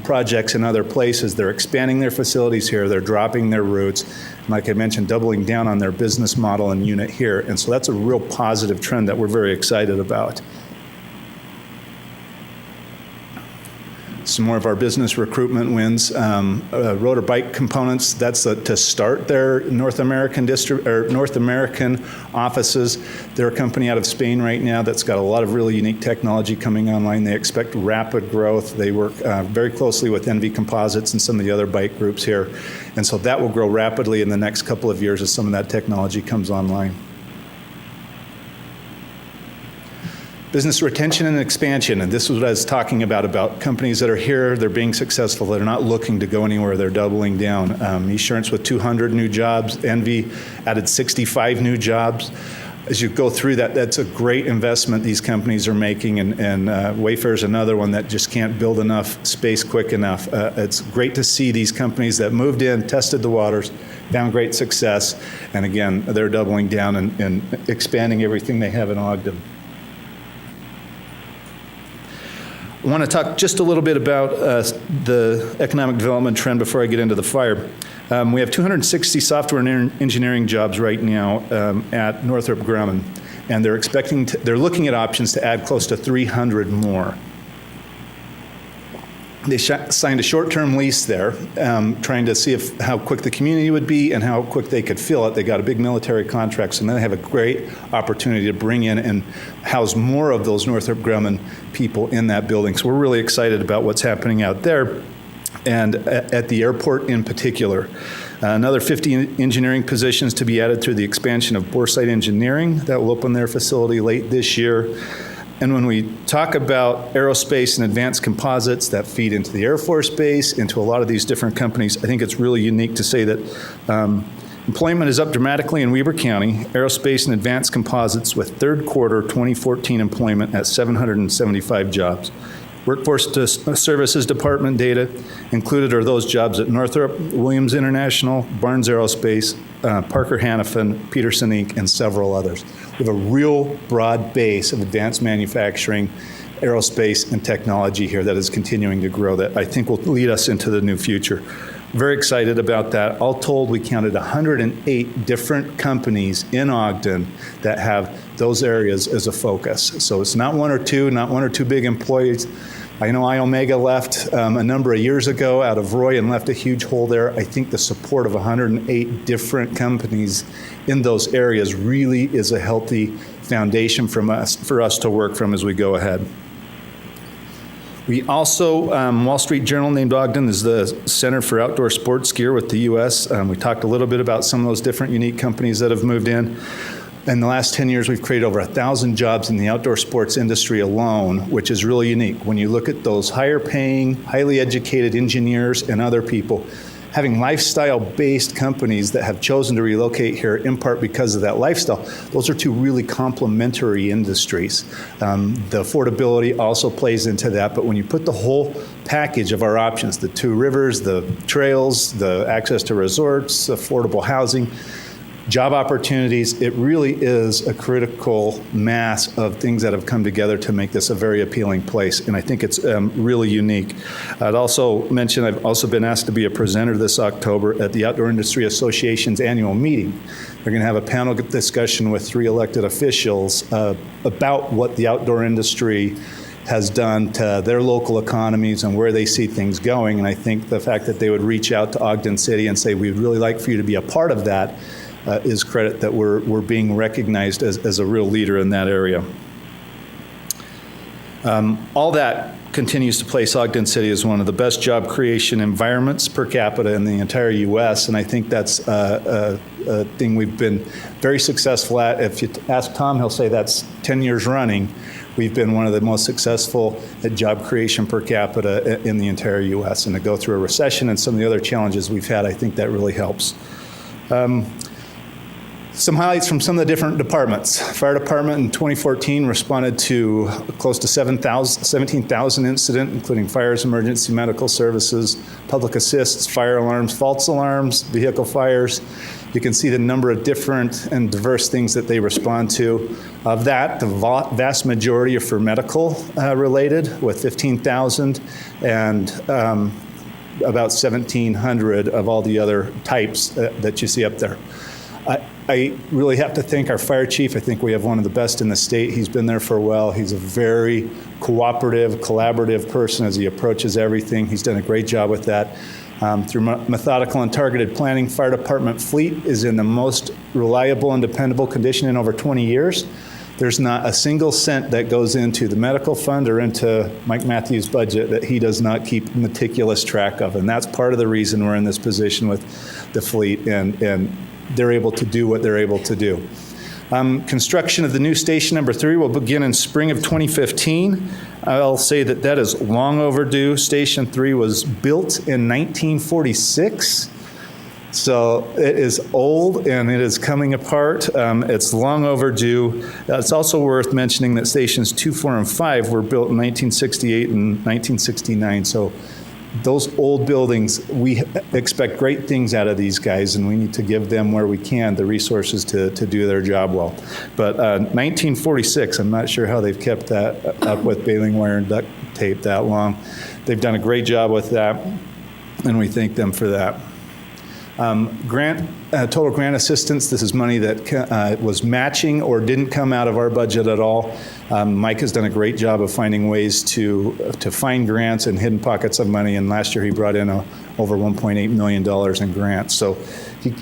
projects in other places. They're expanding their facilities here. They're dropping their roots. And like I mentioned, doubling down on their business model and unit here. And so that's a real positive trend that we're very excited about. Some more of our business recruitment wins. Rotor Bike Components, that's to start their North American offices. They're a company out of Spain right now that's got a lot of really unique technology coming online. They expect rapid growth. They work very closely with NV Composites and some of the other bike groups here. And so that will grow rapidly in the next couple of years as some of that technology comes online. Business retention and expansion, and this is what I was talking about companies that are here, they're being successful, they're not looking to go anywhere, they're doubling down. Esurance with 200 new jobs, Envy added 65 new jobs. As you go through that, that's a great investment these companies are making, and Wayfair is another one that just can't build enough space quick enough. It's great to see these companies that moved in, tested the waters, found great success, and again, they're doubling down and expanding everything they have in Ogden. I want to talk just a little bit about the economic development trend before I get into the fire. We have 260 software and engineering jobs right now at Northrop Grumman, and they're looking at options to add close to 300 more. They signed a short-term lease there, trying to see how quick the community would be and how quick they could fill it. They got a big military contract, so now they have a great opportunity to bring in and house more of those Northrop Grumman people in that building. So we're really excited about what's happening out there and at the airport in particular. Another 50 engineering positions to be added through the expansion of Boresight Engineering. That will open their facility late this year. And when we talk about aerospace and advanced composites that feed into the Air Force Base, into a lot of these different companies, I think it's really unique to say that employment is up dramatically in Weber County. Aerospace and advanced composites with third quarter 2014 employment at 775 jobs. Workforce Services Department data included are those jobs at Northrop, Williams International, Barnes Aerospace, Parker Hannifin, Peterson Inc., and several others. We have a real broad base of advanced manufacturing, aerospace, and technology here that is continuing to grow that I think will lead us into the new future. Very excited about that. All told, we counted 108 different companies in Ogden that have those areas as a focus. So it's not one or two big employees. I know iOmega left a number of years ago out of Roy and left a huge hole there. I think the support of 108 different companies in those areas really is a healthy foundation for us to work from as we go ahead. We also, Wall Street Journal named Ogden as the Center for Outdoor Sports Gear with the U.S. We talked a little bit about some of those different unique companies that have moved in. In the last 10 years, we've created over 1,000 jobs in the outdoor sports industry alone, which is really unique. When you look at those higher paying, highly educated engineers and other people, having lifestyle-based companies that have chosen to relocate here in part because of that lifestyle, those are two really complementary industries. The affordability also plays into that, but when you put the whole package of our options, the two rivers, the trails, the access to resorts, affordable housing, job opportunities. It really is a critical mass of things that have come together to make this a very appealing place, and I think it's really unique. I'd also mention I've also been asked to be a presenter this October at the Outdoor Industry Association's annual meeting. They're going to have a panel discussion with 3 elected officials about what the outdoor industry has done to their local economies and where they see things going. And I think the fact that they would reach out to Ogden City and say, we'd really like for you to be a part of that, is credit that we're being recognized as a real leader in that area. All that continues to place Ogden City as one of the best job creation environments per capita in the entire U.S., and I think that's a thing we've been very successful at. If you ask Tom, he'll say that's 10 years running. We've been one of the most successful at job creation per capita in the entire U.S., and to go through a recession and some of the other challenges we've had, I think that really helps. Some highlights from some of the different departments. Fire department in 2014 responded to close to 17,000 incidents, including fires, emergency medical services, public assists, fire alarms, false alarms, vehicle fires. You can see the number of different and diverse things that they respond to. Of that, the vast majority are for medical related, with 15,000, and about 1,700 of all the other types that you see up there. I really have to thank our fire chief. I think we have one of the best in the state. He's been there for a while. He's a very cooperative, collaborative person as he approaches everything. He's done a great job with that. Through methodical and targeted planning, fire department fleet is in the most reliable and dependable condition in over 20 years. There's not a single cent that goes into the medical fund or into Mike Matthews' budget that he does not keep meticulous track of. And that's part of the reason we're in this position with the fleet, and they're able to do what they're able to do. Construction of the new station number 3 will begin in spring of 2015. I'll say that that is long overdue. Station 3 was built in 1946. So it is old and it is coming apart. It's long overdue. It's also worth mentioning that stations 2, 4, and 5 were built in 1968 and 1969. So those old buildings, we expect great things out of these guys, and we need to give them, where we can, the resources to do their job well. But 1946, I'm not sure how they've kept that up with baling wire and duct tape that long. They've done a great job with that, and we thank them for that. Total grant assistance, this is money that was matching or didn't come out of our budget at all. Mike has done a great job of finding ways to find grants and hidden pockets of money, and last year he brought in over $1.8 million in grants. So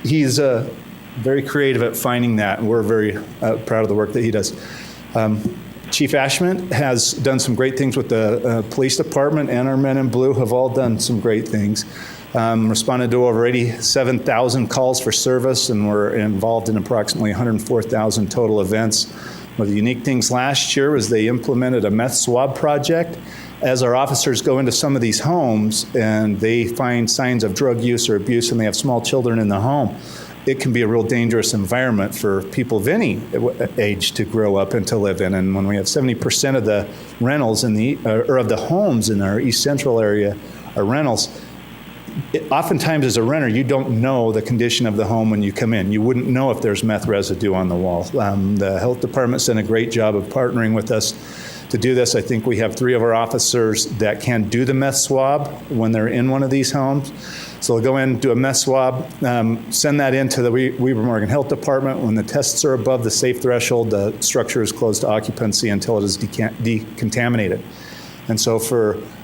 he's very creative at finding that, and we're very proud of the work that he does. Chief Ashman has done some great things with the police department, and our men in blue have all done some great things. Responded to over 87,000 calls for service, and were involved in approximately 104,000 total events. One of the unique things last year was they implemented a meth swab project. As our officers go into some of these homes and they find signs of drug use or abuse, and they have small children in the home, it can be a real dangerous environment for people of any age to grow up and to live in. And when we have 70% of the rentals or of the homes in our East Central area are rentals, oftentimes as a renter, you don't know the condition of the home when you come in. You wouldn't know if there's meth residue on the wall. The health department's done a great job of partnering with us to do this. I think we have 3 of our officers that can do the meth swab when they're in one of these homes. So they'll go in, do a meth swab, send that into the Weber Morgan Health Department. When the tests are above the safe threshold, the structure is closed to occupancy until it is decontaminated. And so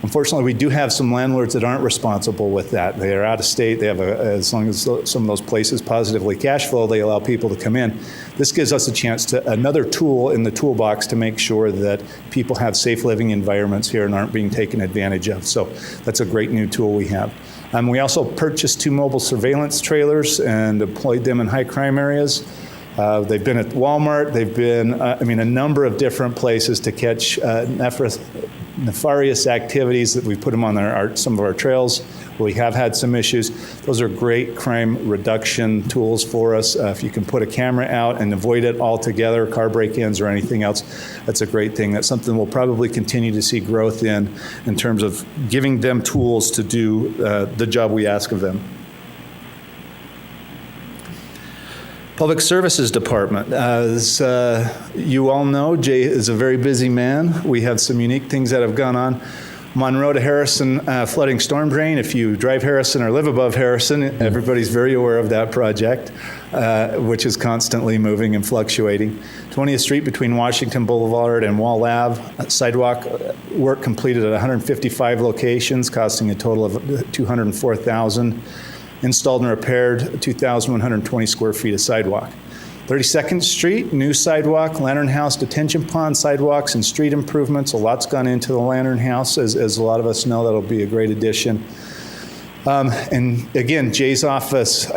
unfortunately, we do have some landlords that aren't responsible with that. They are out of state. They have as long as some of those places positively cash flow, they allow people to come in. This gives us a chance another tool in the toolbox to make sure that people have safe living environments here and aren't being taken advantage of. So that's a great new tool we have. We also purchased 2 mobile surveillance trailers and deployed them in high crime areas. They've been at Walmart. They've been, a number of different places to catch nefarious activities that we put them on some of our trails where we have had some issues. Those are great crime reduction tools for us. If you can put a camera out and avoid it altogether, car break-ins or anything else, that's a great thing. That's something we'll probably continue to see growth in terms of giving them tools to do the job we ask of them. Public Services Department. As you all know, Jay is a very busy man. We have some unique things that have gone on. Monroe to Harrison flooding storm drain. If you drive Harrison or live above Harrison, everybody's very aware of that project, which is constantly moving and fluctuating. 20th Street between Washington Boulevard and Wall Ave, sidewalk work completed at 155 locations, costing a total of $204,000. Installed and repaired 2,120 square feet of sidewalk. 32nd Street, new sidewalk, Lantern House detention pond sidewalks and street improvements. A lot's gone into the Lantern House, as a lot of us know. That'll be a great addition. And again, Jay's office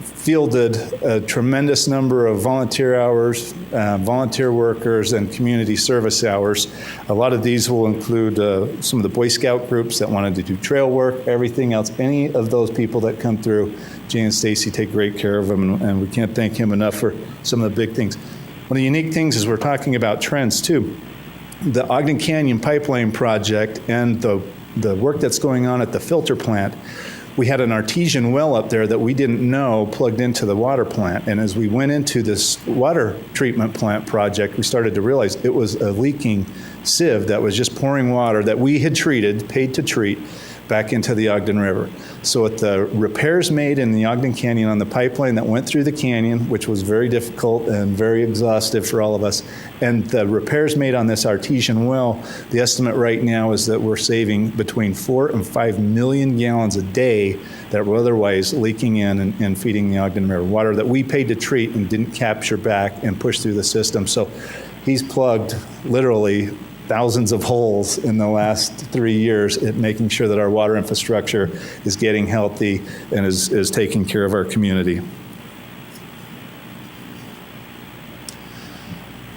fielded a tremendous number of volunteer hours, volunteer workers, and community service hours. A lot of these will include some of the Boy Scout groups that wanted to do trail work, everything else. Any of those people that come through, Jay and Stacy take great care of them, and we can't thank him enough for some of the big things. One of the unique things is we're talking about trends, too. The Ogden Canyon Pipeline Project and the work that's going on at the filter plant, we had an artesian well up there that we didn't know plugged into the water plant. And as we went into this water treatment plant project, we started to realize it was a leaking sieve that was just pouring water that we had treated, paid to treat, back into the Ogden River. So with the repairs made in the Ogden Canyon on the pipeline that went through the canyon, which was very difficult and very exhaustive for all of us, and the repairs made on this artesian well, the estimate right now is that we're saving between 4 and 5 million gallons a day that were otherwise leaking in and feeding the Ogden River. Water that we paid to treat and didn't capture back and push through the system. So he's plugged literally thousands of holes in the last 3 years at making sure that our water infrastructure is getting healthy and is taking care of our community.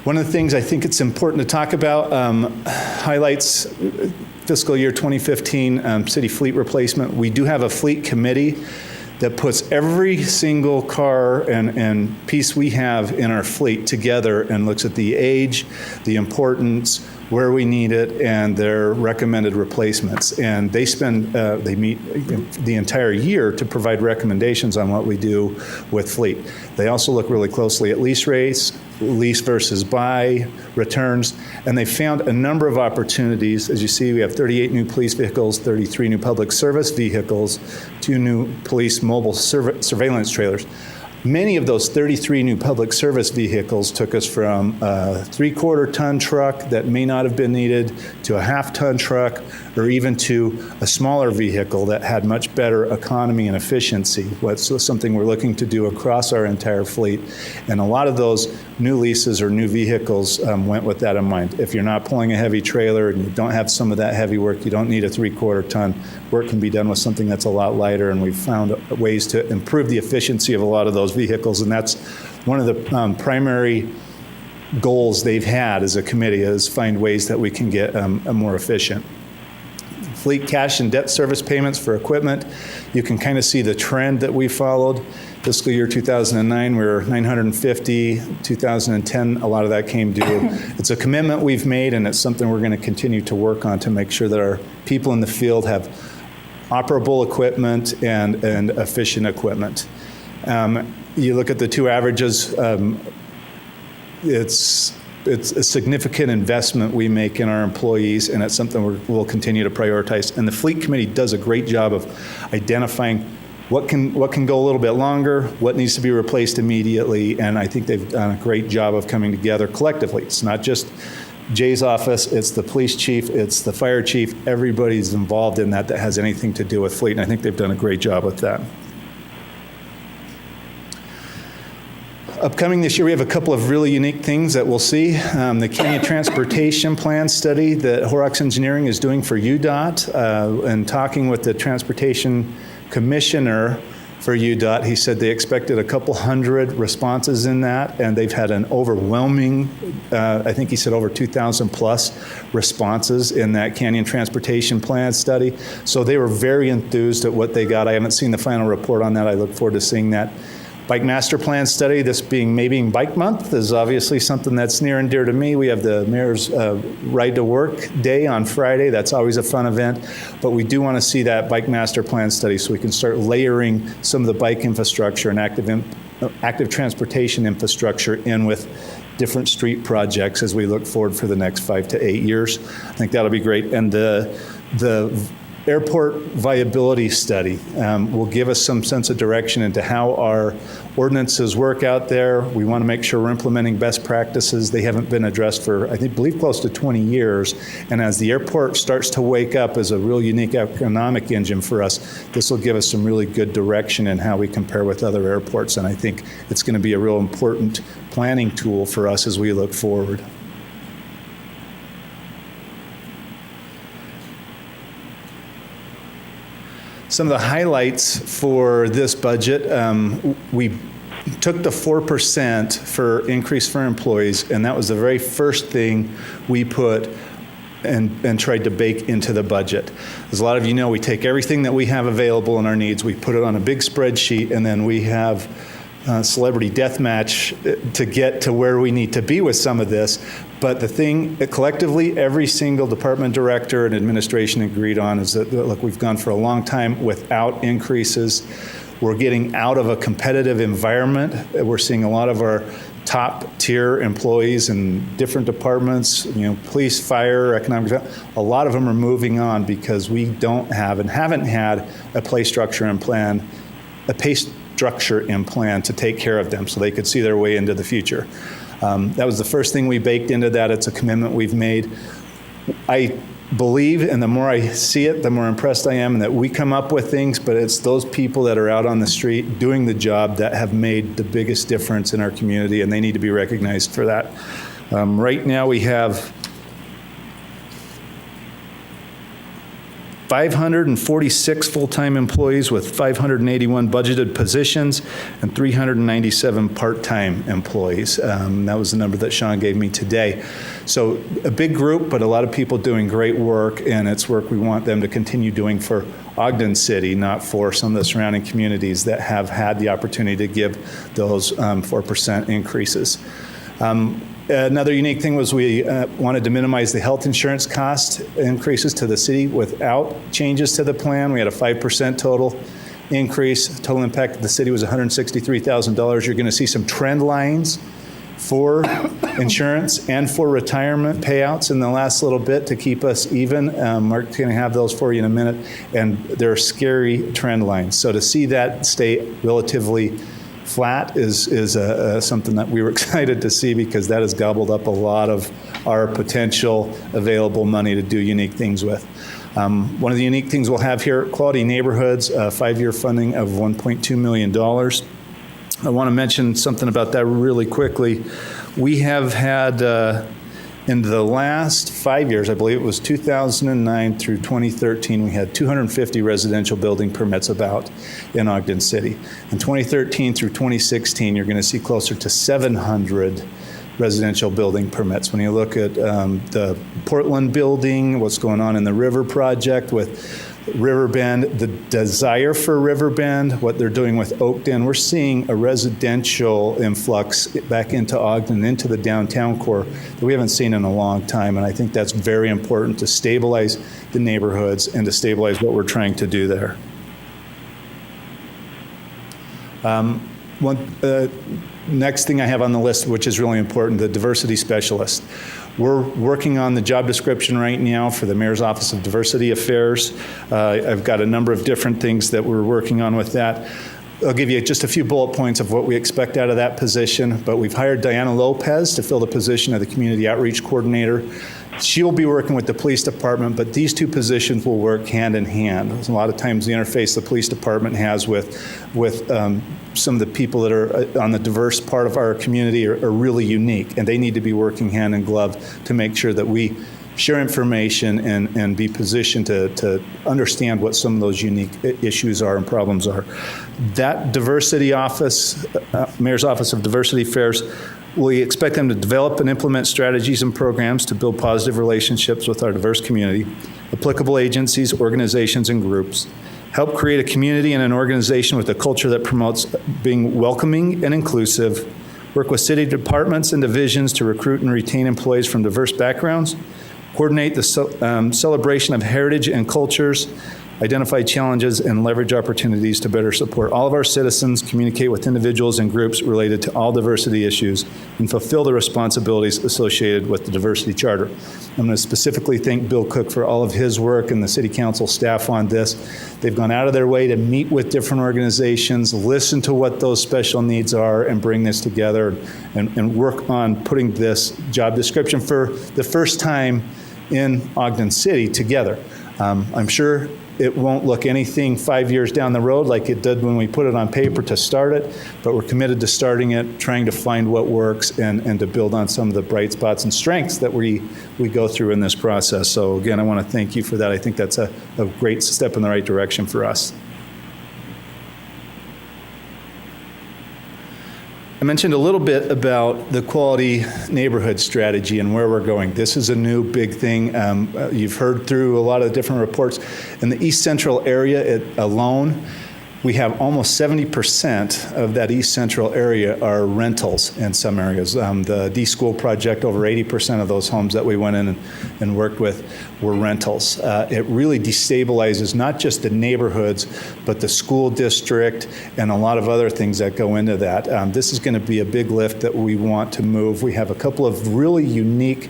One of the things I think it's important to talk about highlights fiscal year 2015 city fleet replacement. We do have a fleet committee that puts every single car and piece we have in our fleet together and looks at the age, the importance, where we need it, and their recommended replacements. And they meet the entire year to provide recommendations on what we do with fleet. They also look really closely at lease rates, lease versus buy, returns, and they found a number of opportunities. As you see, we have 38 new police vehicles, 33 new public service vehicles, 2 new police mobile surveillance trailers. Many of those 33 new public service vehicles took us from a 3/4 ton truck that may not have been needed to a 1/2 ton truck, or even to a smaller vehicle that had much better economy and efficiency. What's something we're looking to do across our entire fleet. And a lot of those new leases or new vehicles went with that in mind. If you're not pulling a heavy trailer and you don't have some of that heavy work, you don't need a 3/4 ton. Work can be done with something that's a lot lighter, and we've found ways to improve the efficiency of a lot of those vehicles, and that's one of the primary goals they've had as a committee, is find ways that we can get more efficient. Fleet cash and debt service payments for equipment. You can kind of see the trend that we followed. Fiscal year 2009, we were 950. 2010, a lot of that came due. It's a commitment we've made, and it's something we're going to continue to work on to make sure that our people in the field have operable equipment and efficient equipment. You look at the two averages, it's a significant investment we make in our employees, and it's something we'll continue to prioritize. And the Fleet Committee does a great job of identifying what can go a little bit longer, what needs to be replaced immediately, and I think they've done a great job of coming together collectively. It's not just Jay's office, it's the police chief, it's the fire chief, everybody's involved in that has anything to do with fleet, and I think they've done a great job with that. Upcoming this year, we have a couple of really unique things that we'll see. The Canyon Transportation Plan study that Horrocks Engineering is doing for UDOT, and talking with the Transportation Commissioner for UDOT, he said they expected a couple hundred responses in that, and they've had an overwhelming, I think he said over 2,000 plus responses in that Canyon Transportation Plan study. So they were very enthused at what they got. I haven't seen the final report on that. I look forward to seeing that. Bike Master Plan study, this being Maybe Bike Month, is obviously something that's near and dear to me. We have the Mayor's Ride to Work Day on Friday. That's always a fun event. But we do want to see that Bike Master Plan study so we can start layering some of the bike infrastructure and active active transportation infrastructure in with different street projects as we look forward for the next 5 to 8 years. I think that'll be great. And the airport viability study will give us some sense of direction into how our ordinances work out there. We want to make sure we're implementing best practices. They haven't been addressed for, I believe, close to 20 years. And as the airport starts to wake up as a real unique economic engine for us, this will give us some really good direction in how we compare with other airports. And I think it's going to be a real important planning tool for us as we look forward. Some of the highlights for this budget, we took the 4% for increase for employees, and that was the very first thing we put and tried to bake into the budget. As a lot of you know, we take everything that we have available in our needs, we put it on a big spreadsheet, and then we have celebrity death match to get to where we need to be with some of this. But the thing collectively, every single department director and administration agreed on is that, look, we've gone for a long time without increases. We're getting out of a competitive environment. We're seeing a lot of our top tier employees in different departments, police, fire, economic, a lot of them are moving on because we don't have and haven't had a pay structure and plan to take care of them so they could see their way into the future. That was the first thing we baked into that. It's a commitment we've made. I believe, and the more I see it, the more impressed I am, and that we come up with things, but it's those people that are out on the street doing the job that have made the biggest difference in our community, and they need to be recognized for that. Right now we have 546 full-time employees with 581 budgeted positions and 397 part-time employees. That was the number that Sean gave me today. So a big group, but a lot of people doing great work, and it's work we want them to continue doing for Ogden City, not for some of the surrounding communities that have had the opportunity to give those 4% increases. Another unique thing was we wanted to minimize the health insurance cost increases to the city without changes to the plan. We had a 5% total increase. Total impact of the city was $163,000. You're going to see some trend lines for insurance and for retirement payouts in the last little bit to keep us even. Mark's going to have those for you in a minute, and they're scary trend lines. So to see that stay relatively flat is something that we were excited to see, because that has gobbled up a lot of our potential available money to do unique things with. One of the unique things we'll have here, Quality Neighborhoods, 5-year funding of $1.2 million. I want to mention something about that really quickly. We have had, in the last 5 years, I believe it was 2009 through 2013, we had 250 residential building permits about in Ogden City. In 2013 through 2016, you're going to see closer to 700 residential building permits. When you look at the Portland building, what's going on in the River Project with Riverbend, the desire for Riverbend, what they're doing with Oakden, we're seeing a residential influx back into Ogden, into the downtown core that we haven't seen in a long time. And I think that's very important to stabilize the neighborhoods and to stabilize what we're trying to do there. Next thing I have on the list, which is really important, the diversity specialist. We're working on the job description right now for the Mayor's Office of Diversity Affairs. I've got a number of different things that we're working on with that. I'll give you just a few bullet points of what we expect out of that position, but we've hired Diana Lopez to fill the position of the Community Outreach Coordinator. She will be working with the police department, but these two positions will work hand in hand. A lot of times the interface the police department has with some of the people that are on the diverse part of our community are really unique, and they need to be working hand in glove to make sure that we share information and be positioned to understand what some of those unique issues are and problems are. That diversity office, Mayor's Office of Diversity Affairs, we expect them to develop and implement strategies and programs to build positive relationships with our diverse community, applicable agencies, organizations, and groups, help create a community and an organization with a culture that promotes being welcoming and inclusive, work with city departments and divisions to recruit and retain employees from diverse backgrounds, coordinate the celebration of heritage and cultures, identify challenges, and leverage opportunities to better support all of our citizens, communicate with individuals and groups related to all diversity issues, and fulfill the responsibilities associated with the Diversity Charter. I'm going to specifically thank Bill Cook for all of his work and the City Council staff on this. They've gone out of their way to meet with different organizations, listen to what those special needs are, and bring this together and work on putting this job description for the first time in Ogden City together. I'm sure it won't look anything 5 years down the road like it did when we put it on paper to start it, but we're committed to starting it, trying to find what works, and to build on some of the bright spots and strengths that we go through in this process. So again, I want to thank you for that. I think that's a great step in the right direction for us. I mentioned a little bit about the quality neighborhood strategy and where we're going. This is a new big thing. You've heard through a lot of the different reports. In the East Central area alone, we have almost 70% of that East Central area are rentals in some areas. The D-School project, over 80% of those homes that we went in and worked with were rentals. It really destabilizes not just the neighborhoods, but the school district and a lot of other things that go into that. This is going to be a big lift that we want to move. We have a couple of really unique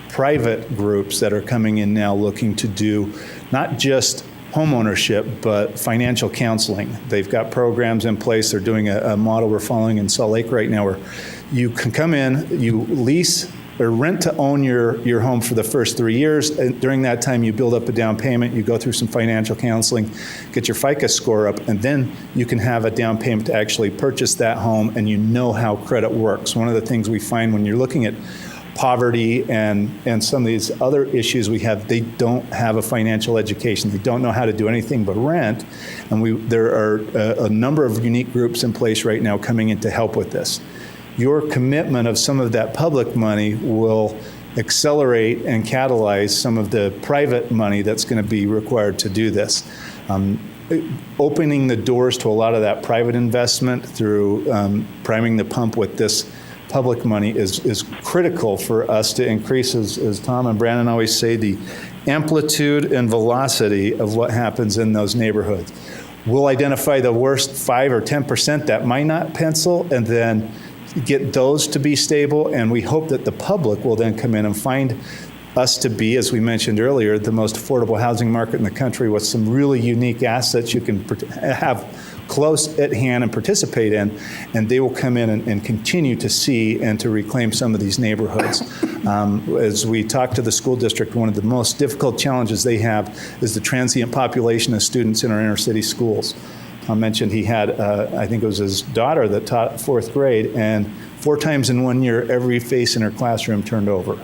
private groups that are coming in now looking to do not just homeownership, but financial counseling. They've got programs in place. They're doing a model we're following in Salt Lake right now where you can come in, you lease or rent to own your home for the first 3 years. And during that time, you build up a down payment, you go through some financial counseling, get your FICO score up, and then you can have a down payment to actually purchase that home, and you know how credit works. One of the things we find when you're looking at poverty and some of these other issues we have, they don't have a financial education. They don't know how to do anything but rent. And there are a number of unique groups in place right now coming in to help with this. Your commitment of some of that public money will accelerate and catalyze some of the private money that's going to be required to do this. Opening the doors to a lot of that private investment through priming the pump with this public money is critical for us to increase, as Tom and Brandon always say, the amplitude and velocity of what happens in those neighborhoods. We'll identify the worst 5 or 10% that might not pencil and then get those to be stable, and we hope that the public will then come in and find us to be, as we mentioned earlier, the most affordable housing market in the country with some really unique assets you can have close at hand and participate in, and they will come in and continue to see and to reclaim some of these neighborhoods. As we talk to the school district, one of the most difficult challenges they have is the transient population of students in our inner city schools. Tom mentioned he had, I think it was his daughter that taught 4th grade, and 4 times in 1 year, every face in her classroom turned over.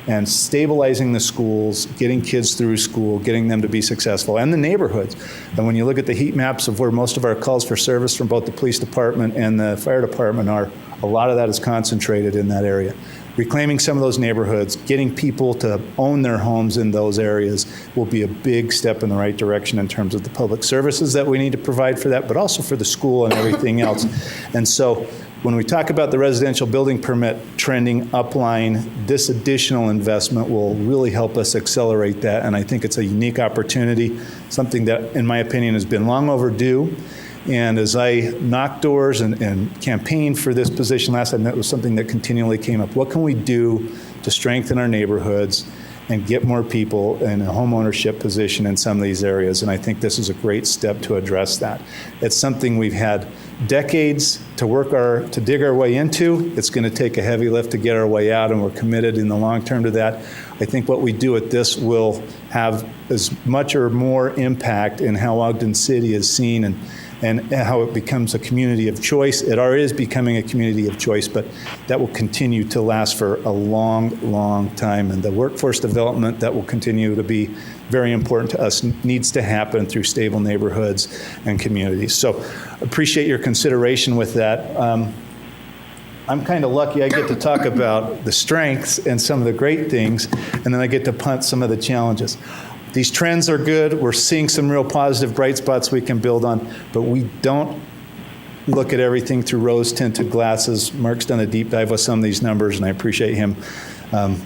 And stabilizing the schools, getting kids through school, getting them to be successful, and the neighborhoods. And when you look at the heat maps of where most of our calls for service from both the police department and the fire department are, a lot of that is concentrated in that area. Reclaiming some of those neighborhoods, getting people to own their homes in those areas will be a big step in the right direction in terms of the public services that we need to provide for that, but also for the school and everything else. And so when we talk about the residential building permit trending upline, this additional investment will really help us accelerate that, and I think it's a unique opportunity, something that, in my opinion, has been long overdue. And as I knocked doors and campaigned for this position last time, that was something that continually came up. What can we do to strengthen our neighborhoods and get more people in a home ownership position in some of these areas? And I think this is a great step to address that. It's something we've had decades to dig our way into. It's going to take a heavy lift to get our way out, and we're committed in the long term to that. I think what we do with this will have as much or more impact in how Ogden City is seen and how it becomes a community of choice. It already is becoming a community of choice, but that will continue to last for a long, long time. And the workforce development that will continue to be very important to us needs to happen through stable neighborhoods and communities. So appreciate your consideration with that. I'm kind of lucky I get to talk about the strengths and some of the great things, and then I get to punt some of the challenges. These trends are good. We're seeing some real positive bright spots we can build on, but we don't look at everything through rose-tinted glasses. Mark's done a deep dive with some of these numbers, and I appreciate him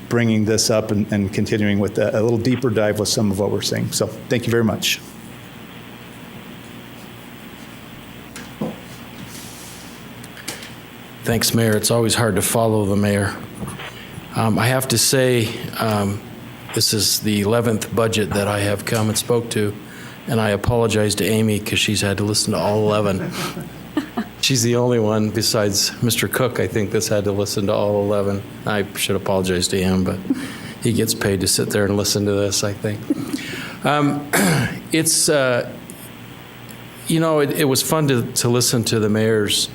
bringing this up and continuing with a little deeper dive with some of what we're seeing. So thank you very much. Thanks, Mayor. It's always hard to follow the mayor. I have to say, this is the 11th budget that I have come and spoke to, and I apologize to Amy because she's had to listen to all 11. She's the only one besides Mr. Cook, I think, that's had to listen to all 11. I should apologize to him, but he gets paid to sit there and listen to this, I think. It's, it was fun to listen to the mayor's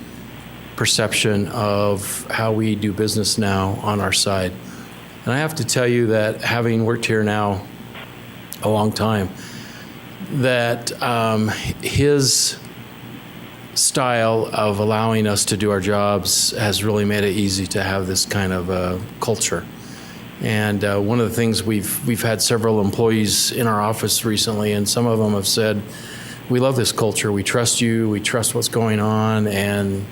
perception of how we do business now on our side. And I have to tell you that having worked here now a long time, that his style of allowing us to do our jobs has really made it easy to have this kind of culture. And one of the things we've had several employees in our office recently, and some of them have said, we love this culture, we trust you, we trust what's going on, and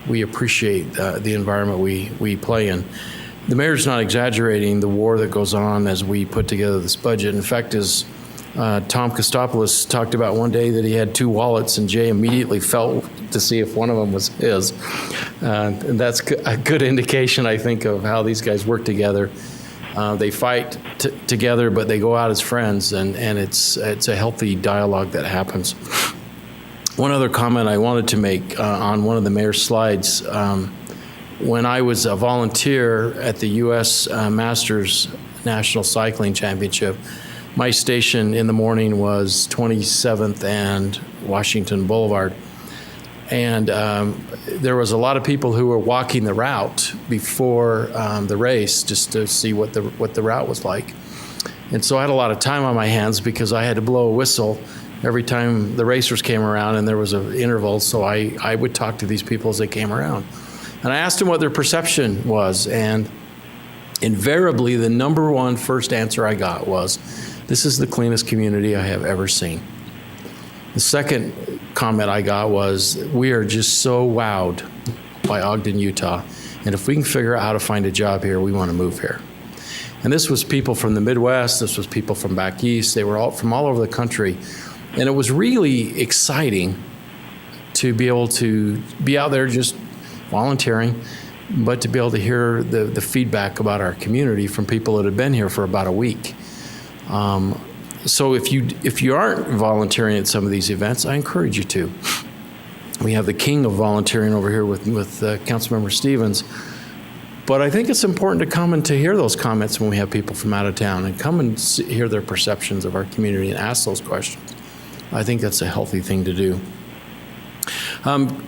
we appreciate the environment we play in. The mayor's not exaggerating the war that goes on as we put together this budget. In fact, as Tom Kostopoulos talked about one day that he had 2 wallets, and Jay immediately felt to see if one of them was his. And that's a good indication, I think, of how these guys work together. They fight together, but they go out as friends, and it's a healthy dialogue that happens. One other comment I wanted to make on one of the mayor's slides. When I was a volunteer at the U.S. Masters National Cycling Championship, my station in the morning was 27th and Washington Boulevard. And there was a lot of people who were walking the route before the race just to see what the route was like. And so I had a lot of time on my hands because I had to blow a whistle every time the racers came around and there was an interval, so I would talk to these people as they came around. And I asked them what their perception was, and invariably the number one first answer I got was, this is the cleanest community I have ever seen. The second comment I got was, we are just so wowed by Ogden, Utah, and if we can figure out how to find a job here, we want to move here. And this was people from the Midwest, this was people from back east, they were all from all over the country. And it was really exciting to be able to be out there just volunteering, but to be able to hear the feedback about our community from people that had been here for about a week. So if you aren't volunteering at some of these events, I encourage you to. We have the king of volunteering over here with Councilmember Stevens. But I think it's important to come and to hear those comments when we have people from out of town and come and hear their perceptions of our community and ask those questions. I think that's a healthy thing to do.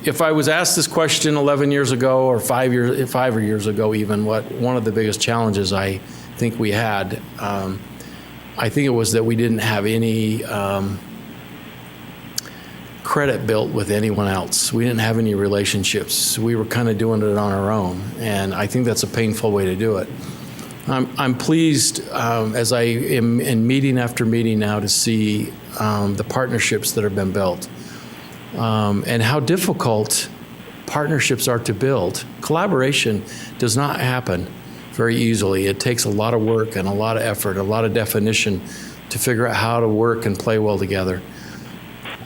If I was asked this question 11 years ago or 5 years ago even, what one of the biggest challenges I think we had, I think it was that we didn't have any credit built with anyone else. We didn't have any relationships. We were kind of doing it on our own, and I think that's a painful way to do it. I'm pleased as I am in meeting after meeting now to see the partnerships that have been built and how difficult partnerships are to build. Collaboration does not happen very easily. It takes a lot of work and a lot of effort, a lot of definition to figure out how to work and play well together.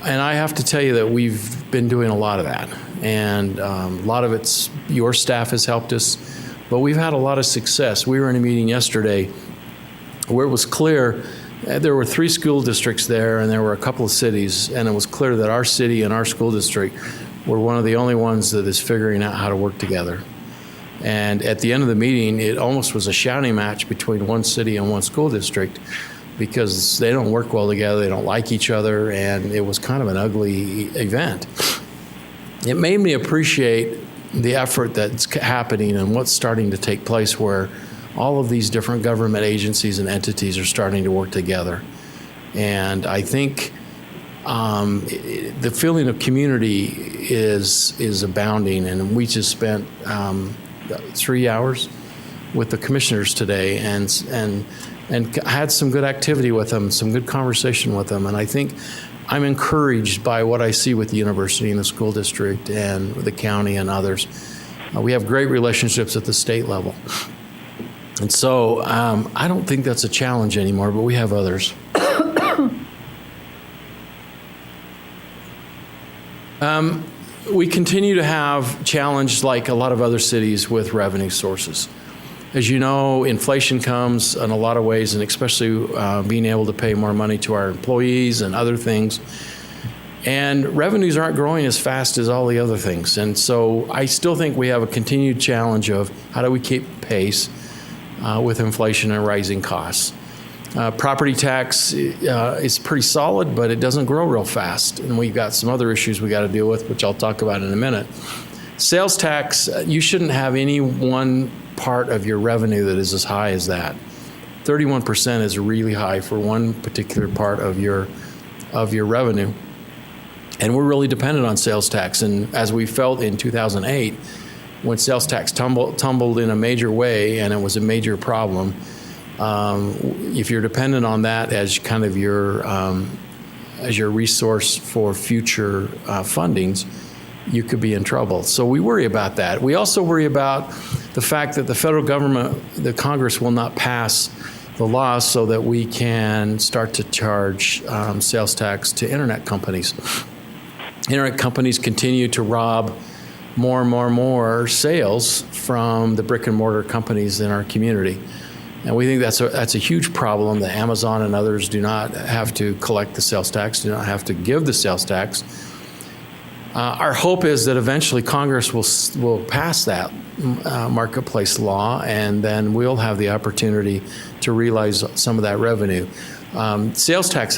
And I have to tell you that we've been doing a lot of that. And a lot of it's your staff has helped us, but we've had a lot of success. We were in a meeting yesterday where it was clear there were 3 school districts there and there were a couple of cities, and it was clear that our city and our school district were one of the only ones that is figuring out how to work together. And at the end of the meeting, it almost was a shouting match between one city and one school district because they don't work well together, they don't like each other, and it was kind of an ugly event. It made me appreciate the effort that's happening and what's starting to take place where all of these different government agencies and entities are starting to work together. And I think the feeling of community is abounding, and we just spent 3 hours with the commissioners today and had some good activity with them, some good conversation with them. And I think I'm encouraged by what I see with the university and the school district and the county and others. We have great relationships at the state level. And so I don't think that's a challenge anymore, but we have others. we continue to have challenges like a lot of other cities with revenue sources. As you know, inflation comes in a lot of ways, and especially being able to pay more money to our employees and other things. And revenues aren't growing as fast as all the other things. And so I still think we have a continued challenge of how do we keep pace with inflation and rising costs. Property tax is pretty solid, but it doesn't grow real fast. And we've got some other issues we got to deal with, which I'll talk about in a minute. Sales tax, you shouldn't have any one part of your revenue that is as high as that. 31% is really high for one particular part of your revenue. And we're really dependent on sales tax. And as we felt in 2008, when sales tax tumbled in a major way and it was a major problem, if you're dependent on that as kind of your resource for future fundings, you could be in trouble. So we worry about that. We also worry about the fact that the federal government, the Congress, will not pass the law so that we can start to charge sales tax to internet companies. Internet companies continue to rob more and more sales from the brick and mortar companies in our community. And we think that's a huge problem that Amazon and others do not have to collect the sales tax, do not have to give the sales tax. Our hope is that eventually Congress will pass that marketplace law, and then we'll have the opportunity to realize some of that revenue. Sales tax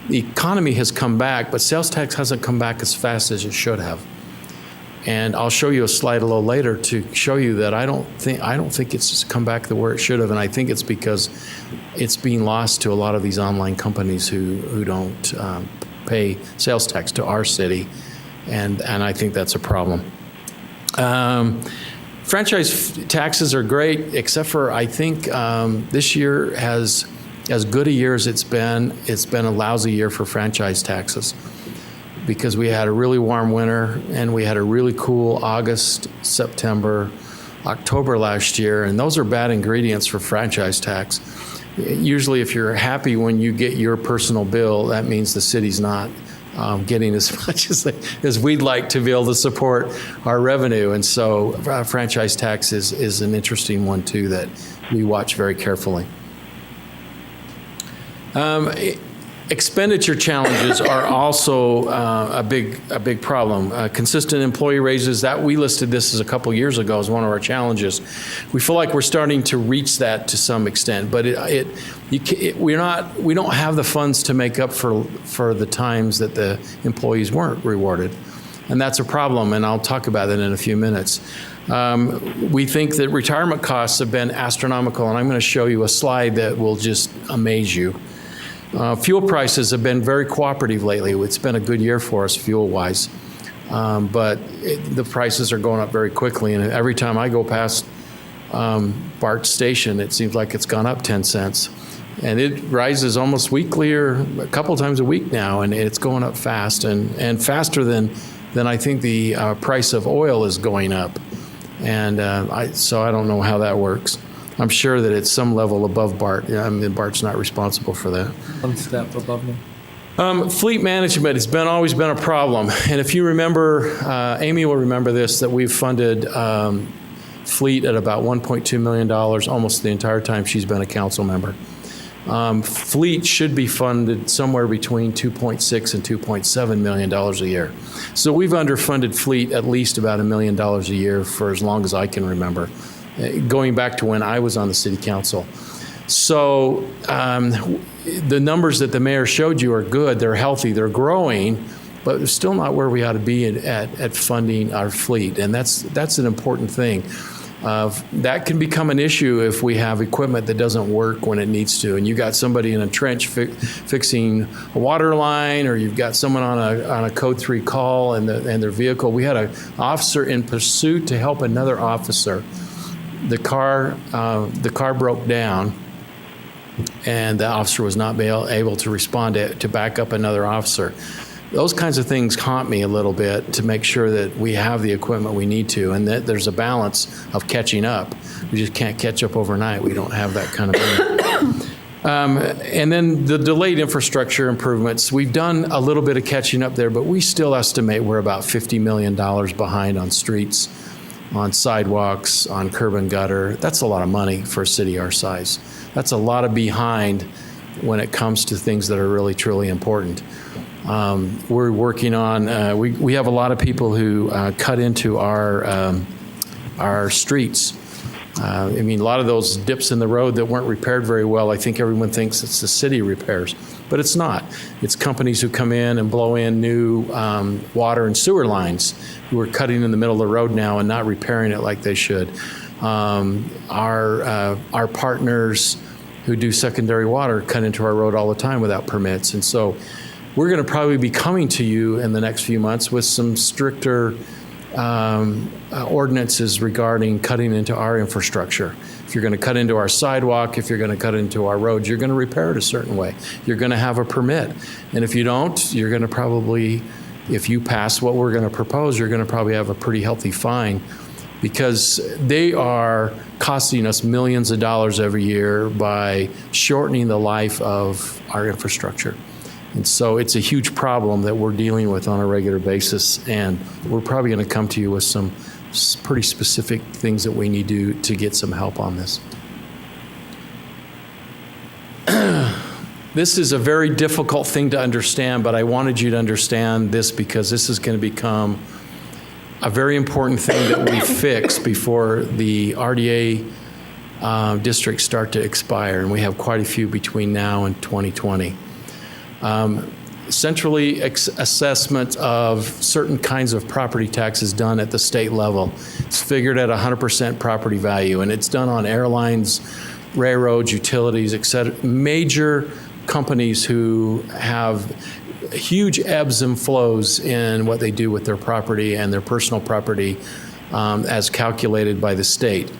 the economy has come back, but sales tax hasn't come back as fast as it should have. And I'll show you a slide a little later to show you that I don't think it's come back the where it should have, and I think it's because it's being lost to a lot of these online companies who don't pay sales tax to our city, and I think that's a problem. Franchise taxes are great, except for I think this year has, as good a year as it's been a lousy year for franchise taxes, because we had a really warm winter and we had a really cool August, September, October last year, and those are bad ingredients for franchise tax. Usually if you're happy when you get your personal bill, that means the city's not getting as much as we'd like to be able to support our revenue. And so franchise tax is an interesting one too that we watch very carefully. Expenditure challenges are also a big problem. Consistent employee raises, that we listed this as a couple years ago as one of our challenges. We feel like we're starting to reach that to some extent, but we don't have the funds to make up for the times that the employees weren't rewarded, and that's a problem. And I'll talk about that in a few minutes. We think that retirement costs have been astronomical, and I'm going to show you a slide that will just amaze you. Fuel prices have been very cooperative lately. It's been a good year for us fuel-wise, but the prices are going up very quickly, and every time I go past BART station, it seems like it's gone up 10 cents. And it rises almost weekly or a couple times a week now, and it's going up fast, and faster than I think the price of oil is going up. And so I don't know how that works. I'm sure that it's some level above BART. BART's not responsible for that. One step above them. Fleet management has always been a problem. And if you remember, Amy will remember this, that we've funded fleet at about $1.2 million almost the entire time she's been a council member. Fleet should be funded somewhere between $2.6 and $2.7 million a year. So we've underfunded fleet at least about $1 million a year for as long as I can remember, going back to when I was on the city council. So the numbers that the mayor showed you are good, they're healthy, they're growing, but they're still not where we ought to be at funding our fleet, and that's an important thing. That can become an issue if we have equipment that doesn't work when it needs to, and you got somebody in a trench fixing a water line, or you've got someone on a code 3 call and their vehicle. We had an officer in pursuit to help another officer. The car broke down, and the officer was not able to respond to back up another officer. Those kinds of things haunt me a little bit, to make sure that we have the equipment we need to, and that there's a balance of catching up. We just can't catch up overnight. We don't have that kind of money. And then the delayed infrastructure improvements, we've done a little bit of catching up there, but we still estimate we're about $50 million behind on streets, on sidewalks, on curb and gutter. That's a lot of money for a city our size. That's a lot of behind when it comes to things that are really, truly important. We're working on, we have a lot of people who cut into our streets. I mean, a lot of those dips in the road that weren't repaired very well, I think everyone thinks it's the city repairs, but it's not. It's companies who come in and blow in new water and sewer lines who are cutting in the middle of the road now and not repairing it like they should. Our partners who do secondary water cut into our road all the time without permits. And so we're going to probably be coming to you in the next few months with some stricter ordinances regarding cutting into our infrastructure. If you're going to cut into our sidewalk, if you're going to cut into our roads, you're going to repair it a certain way. You're going to have a permit. And if you don't, you're going to probably, if you pass what we're going to propose, you're going to probably have a pretty healthy fine, because they are costing us millions of dollars every year by shortening the life of our infrastructure. And so it's a huge problem that we're dealing with on a regular basis, and we're probably going to come to you with some pretty specific things that we need to get some help on this. This is a very difficult thing to understand, but I wanted you to understand this because this is going to become a very important thing that we fix before the RDA districts start to expire, and we have quite a few between now and 2020. Centrally assessment of certain kinds of property taxes done at the state level. It's figured at 100% property value, and it's done on airlines, railroads, utilities, et cetera. Major companies who have huge ebbs and flows in what they do with their property and their personal property as calculated by the state.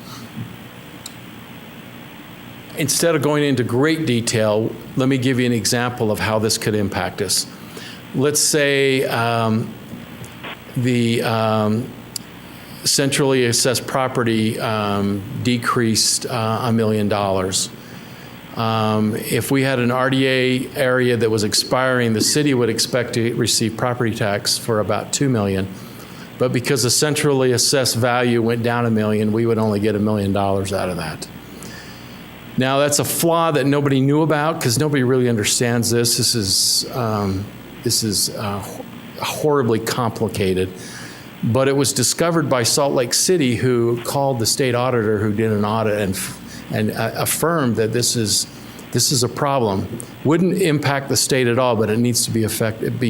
Instead of going into great detail, let me give you an example of how this could impact us. Let's say the centrally assessed property decreased $1 million. If we had an RDA area that was expiring, the city would expect to receive property tax for about $2 million. But because the centrally assessed value went down $1 million, we would only get $1 million out of that. Now, that's a flaw that nobody knew about because nobody really understands this. This is horribly complicated. But it was discovered by Salt Lake City, who called the state auditor who did an audit and affirmed that this is a problem. Wouldn't impact the state at all, but it needs to be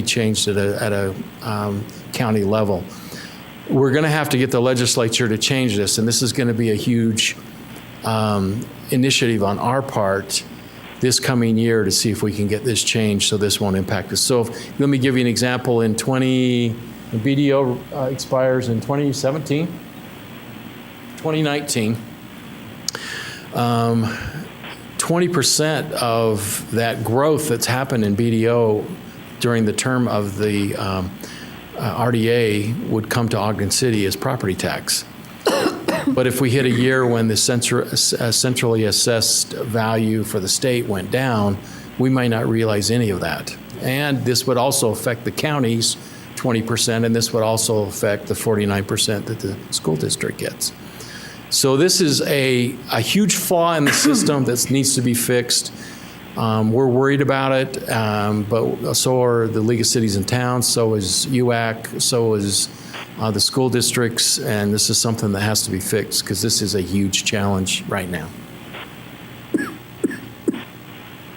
changed at a county level. We're going to have to get the legislature to change this, and this is going to be a huge initiative on our part this coming year to see if we can get this changed so this won't impact us. So let me give you an example. BDO expires in 2017, 2019. 20% of that growth that's happened in BDO during the term of the RDA would come to Ogden City as property tax. But if we hit a year when the centrally assessed value for the state went down, we might not realize any of that. And this would also affect the counties 20%, and this would also affect the 49% that the school district gets. So this is a huge flaw in the system that needs to be fixed. We're worried about it, but so are the League of Cities and Towns, so is UAC, so is the school districts, and this is something that has to be fixed because this is a huge challenge right now.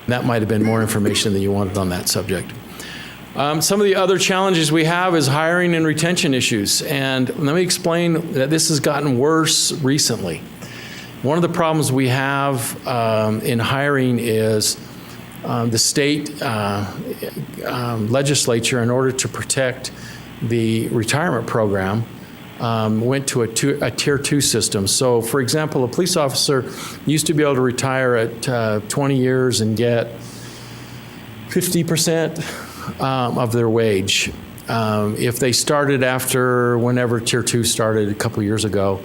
That might have been more information than you wanted on that subject. Some of the other challenges we have is hiring and retention issues, and let me explain that this has gotten worse recently. One of the problems we have in hiring is the state legislature, in order to protect the retirement program, went to a tier 2 system. So, for example, a police officer used to be able to retire at 20 years and get 50% of their wage. If they started after whenever tier 2 started a couple years ago,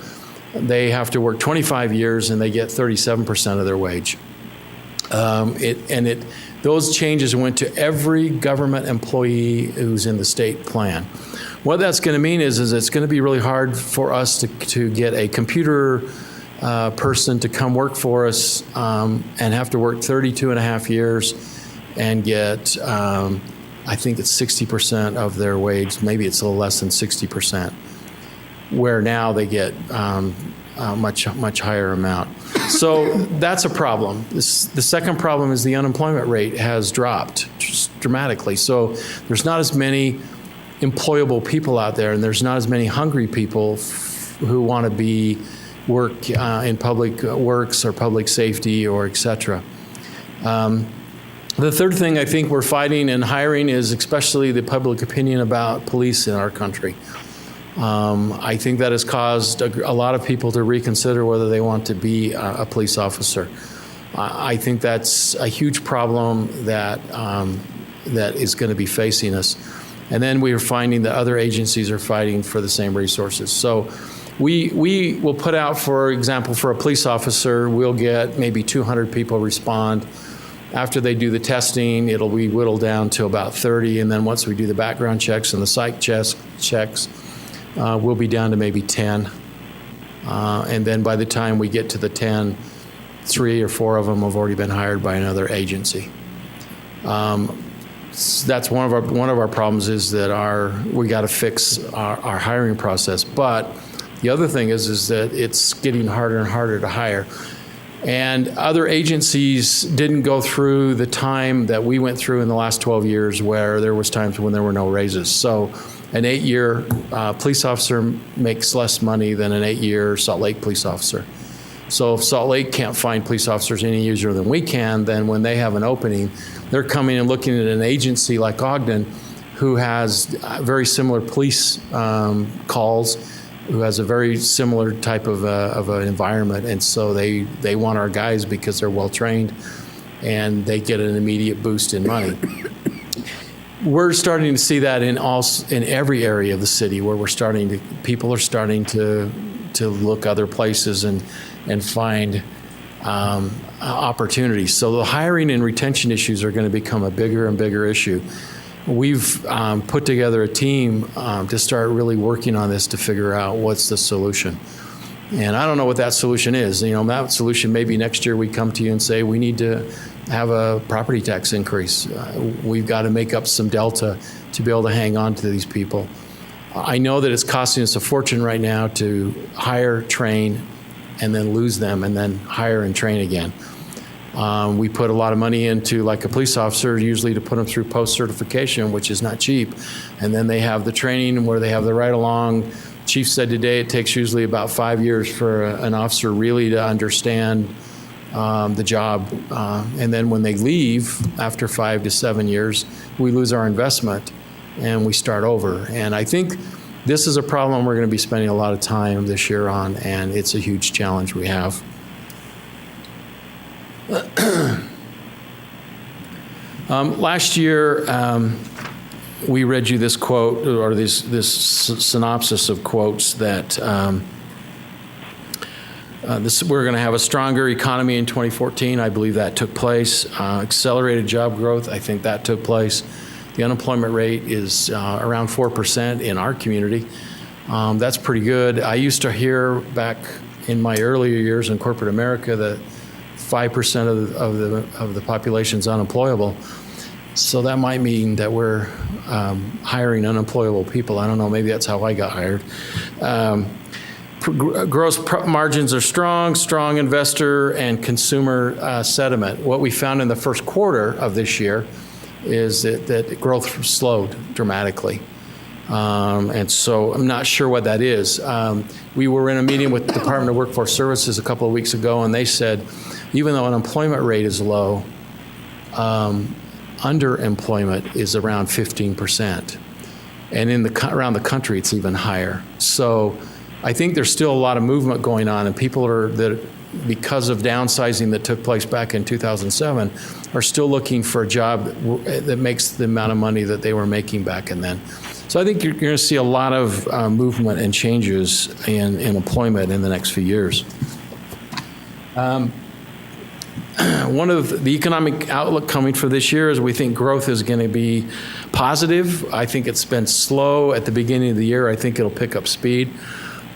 they have to work 25 years and they get 37% of their wage. Those changes went to every government employee who's in the state plan. What that's going to mean is it's going to be really hard for us to get a computer person to come work for us and have to work 32 and a half years and get, I think it's 60% of their wage, maybe it's a little less than 60%, where now they get much higher amount. So that's a problem. The second problem is the unemployment rate has dropped dramatically. So there's not as many employable people out there, and there's not as many hungry people who want to work in public works or public safety or et cetera. The third thing I think we're fighting and hiring is especially the public opinion about police in our country. I think that has caused a lot of people to reconsider whether they want to be a police officer. I think that's a huge problem that is going to be facing us. And then we are finding that other agencies are fighting for the same resources. So we will put out, for example, for a police officer, we'll get maybe 200 people respond. After they do the testing, it'll be whittled down to about 30. And then once we do the background checks and the psych checks, we'll be down to maybe 10. And then by the time we get to the 10, 3 or 4 of them have already been hired by another agency. That's one of our problems is that we got to fix our hiring process. But the other thing is that it's getting harder and harder to hire. And other agencies didn't go through the time that we went through in the last 12 years where there was times when there were no raises. So an 8-year police officer makes less money than an 8-year Salt Lake police officer. So if Salt Lake can't find police officers any easier than we can, then when they have an opening, they're coming and looking at an agency like Ogden who has very similar police calls, who has a very similar type of an environment. And so they want our guys because they're well trained and they get an immediate boost in money. We're starting to see that in every area of the city where people are starting to look other places and find opportunities. So the hiring and retention issues are going to become a bigger and bigger issue. We've put together a team to start really working on this to figure out what's the solution. And I don't know what that solution is. That solution, maybe next year we come to you and say we need to have a property tax increase. We've got to make up some delta to be able to hang on to these people. I know that it's costing us a fortune right now to hire, train, and then lose them, and then hire and train again. We put a lot of money into, like a police officer, usually to put them through post-certification, which is not cheap. And then they have the training where they have the ride-along. Chief said today it takes usually about 5 years for an officer really to understand the job. And then when they leave, after 5 to 7 years, we lose our investment and we start over. And I think this is a problem we're going to be spending a lot of time this year on, and it's a huge challenge we have. Last year, we read you this quote, or this synopsis of quotes that we're going to have a stronger economy in 2014. I believe that took place. Accelerated job growth, I think that took place. The unemployment rate is around 4% in our community. That's pretty good. I used to hear back in my earlier years in corporate America that 5% of the population is unemployable. So that might mean that we're hiring unemployable people. I don't know, maybe that's how I got hired. Gross margins are strong investor and consumer sentiment. What we found in the first quarter of this year is that growth slowed dramatically. And so I'm not sure what that is. We were in a meeting with the Department of Workforce Services a couple of weeks ago, and they said, even though unemployment rate is low, underemployment is around 15%. And around the country, it's even higher. So I think there's still a lot of movement going on, and people because of downsizing that took place back in 2007, are still looking for a job that makes the amount of money that they were making back then. So I think you're going to see a lot of movement and changes in employment in the next few years. One of the economic outlook coming for this year is we think growth is going to be positive. I think it's been slow at the beginning of the year. I think it'll pick up speed.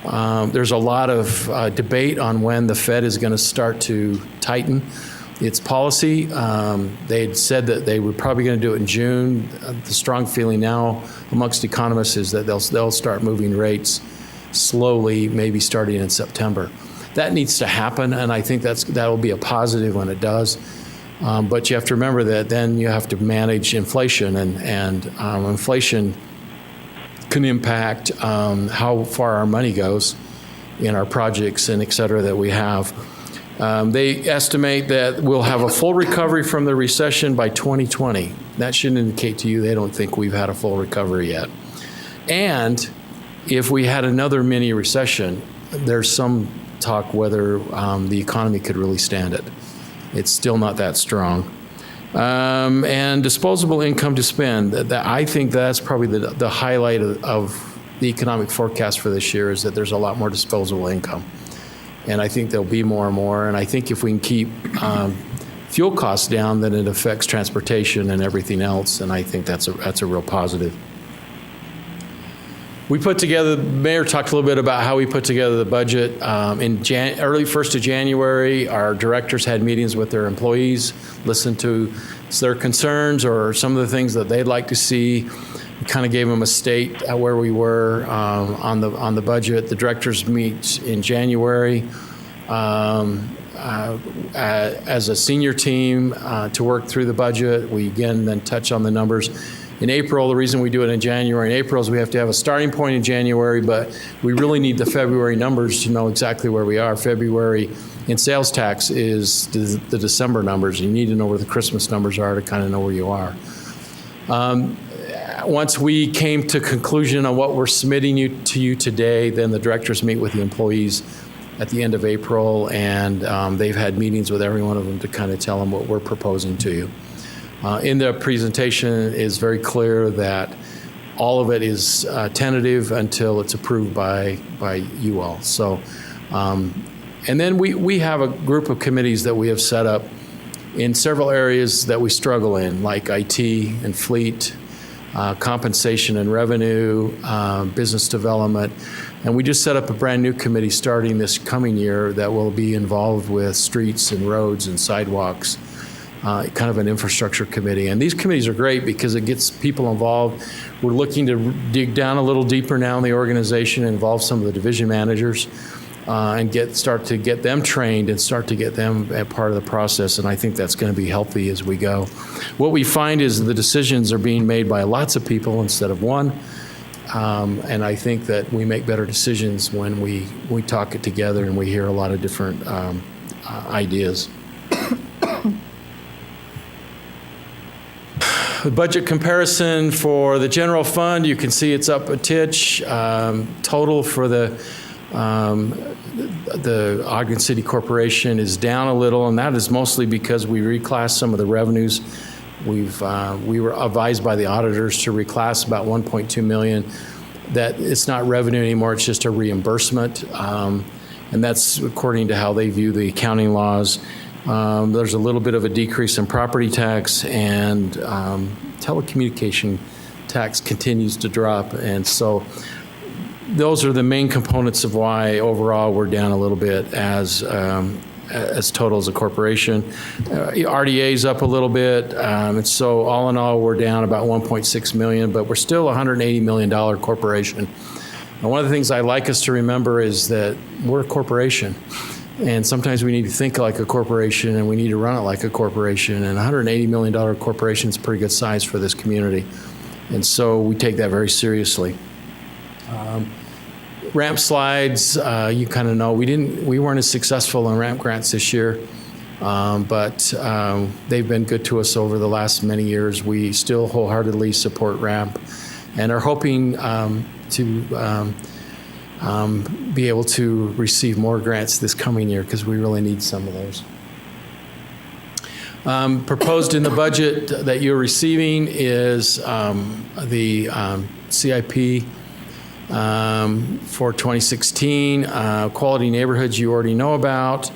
There's a lot of debate on when the Fed is going to start to tighten its policy. They'd said that they were probably going to do it in June. The strong feeling now amongst economists is that they'll start moving rates slowly, maybe starting in September. That needs to happen, and I think that will be a positive when it does. But you have to remember that then you have to manage inflation, and inflation can impact how far our money goes in our projects and et cetera that we have. They estimate that we'll have a full recovery from the recession by 2020. That should indicate to you they don't think we've had a full recovery yet. And if we had another mini recession, there's some talk whether the economy could really stand it. It's still not that strong. And disposable income to spend, I think that's probably the highlight of the economic forecast for this year, is that there's a lot more disposable income. And I think there'll be more and more. And I think if we can keep fuel costs down, then it affects transportation and everything else. And I think that's a real positive. We put together, the mayor talked a little bit about how we put together the budget. In early 1st of January, our directors had meetings with their employees, listened to their concerns or some of the things that they'd like to see. We kind of gave them a state at where we were on the budget. The directors meet in January as a senior team to work through the budget. We again then touch on the numbers. In April, the reason we do it in January and April is we have to have a starting point in January, but we really need the February numbers to know exactly where we are. February in sales tax is the December numbers. You need to know where the Christmas numbers are to kind of know where you are. Once we came to conclusion on what we're submitting to you today, then the directors meet with the employees at the end of April, and they've had meetings with every one of them to kind of tell them what we're proposing to you. In the presentation is very clear that all of it is tentative until it's approved by you all. So, and then we have a group of committees that we have set up in several areas that we struggle in, like IT and fleet, compensation and revenue, business development. And we just set up a brand new committee starting this coming year that will be involved with streets and roads and sidewalks. Kind of an infrastructure committee. And these committees are great because it gets people involved. We're looking to dig down a little deeper now in the organization, involve some of the division managers, and start to get them trained and start to get them a part of the process. And I think that's going to be healthy as we go. What we find is the decisions are being made by lots of people instead of one. And I think that we make better decisions when we talk it together and we hear a lot of different ideas. The budget comparison for the general fund, you can see it's up a titch. Total for the Ogden City Corporation is down a little, and that is mostly because we reclassed some of the revenues. We were advised by the auditors to reclass about $1.2 million. That it's not revenue anymore; it's just a reimbursement, and that's according to how they view the accounting laws. There's a little bit of a decrease in property tax, and telecommunication tax continues to drop. And so those are the main components of why overall we're down a little bit as total as a corporation. RDA is up a little bit. And so all in all, we're down about $1.6 million, but we're still a $180 million corporation. And one of the things I like us to remember is that we're a corporation. And sometimes we need to think like a corporation, and we need to run it like a corporation. And a $180 million corporation is a pretty good size for this community. And so we take that very seriously. Ramp slides, you kind of know, we weren't as successful in ramp grants this year, but they've been good to us over the last many years. We still wholeheartedly support ramp and are hoping to be able to receive more grants this coming year because we really need some of those. Proposed in the budget that you're receiving is the CIP for 2016. Quality neighborhoods you already know about.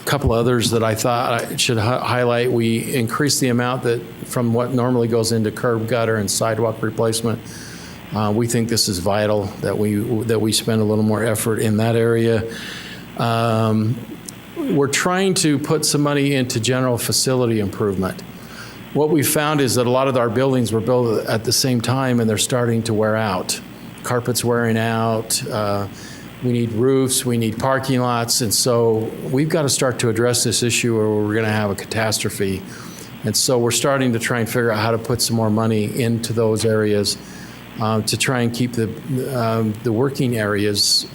couple others that I thought I should highlight. We increased the amount that from what normally goes into curb, gutter, and sidewalk replacement. We think this is vital that we spend a little more effort in that area. We're trying to put some money into general facility improvement. What we found is that a lot of our buildings were built at the same time, and they're starting to wear out. Carpet's wearing out. We need roofs, we need parking lots, and so we've got to start to address this issue or we're going to have a catastrophe. And so we're starting to try and figure out how to put some more money into those areas to try and keep the working areas.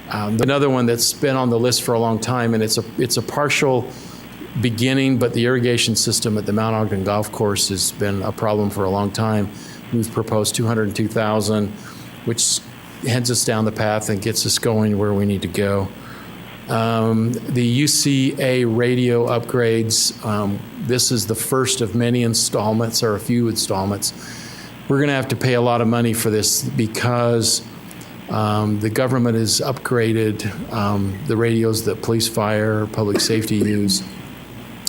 Another one that's been on the list for a long time, and it's a partial beginning, but the irrigation system at the Mount Ogden Golf Course has been a problem for a long time. We've proposed $202,000, which heads us down the path and gets us going where we need to go. The UCA radio upgrades, this is the first of many installments, or a few installments. We're going to have to pay a lot of money for this because the government has upgraded the radios that police, fire, public safety use.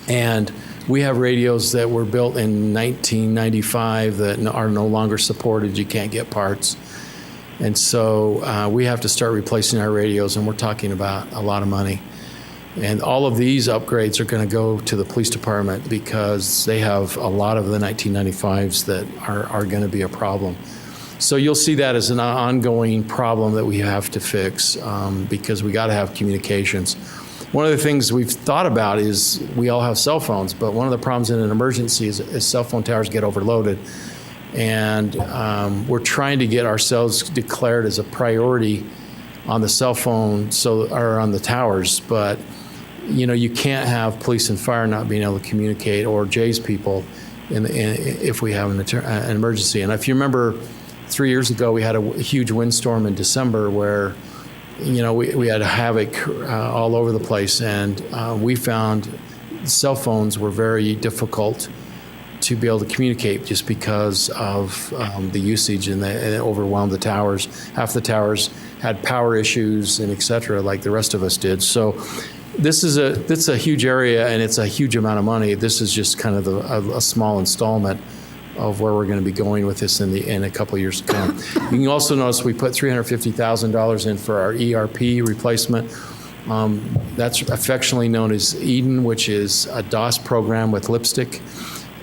And we have radios that were built in 1995 that are no longer supported. You can't get parts. And so we have to start replacing our radios, and we're talking about a lot of money. And all of these upgrades are going to go to the police department because they have a lot of the 1995s that are going to be a problem. So you'll see that as an ongoing problem that we have to fix because we got to have communications. One of the things we've thought about is we all have cell phones, but one of the problems in an emergency is cell phone towers get overloaded. And we're trying to get ourselves declared as a priority on the cell phone, or on the towers. But you can't have police and fire not being able to communicate, or Jay's people, if we have an emergency. And if you remember, 3 years ago we had a huge windstorm in December where we had havoc all over the place, and we found cell phones were very difficult to be able to communicate just because of the usage, and it overwhelmed the towers. Half the towers had power issues and et cetera, like the rest of us did. So this is a huge area, and it's a huge amount of money. This is just kind of a small installment of where we're going to be going with this in a couple of years to come. You can also notice we put $350,000 in for our ERP replacement. That's affectionately known as Eden, which is a DOS program with lipstick.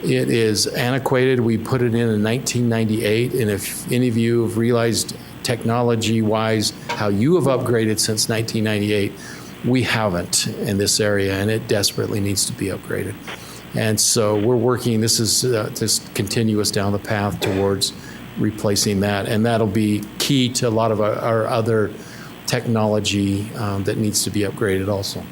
It is antiquated. We put it in 1998, and if any of you have realized technology-wise how you have upgraded since 1998, we haven't in this area, and it desperately needs to be upgraded. And so we're working, this is just continuous down the path towards replacing that, and that'll be key to a lot of our other technology that needs to be upgraded also.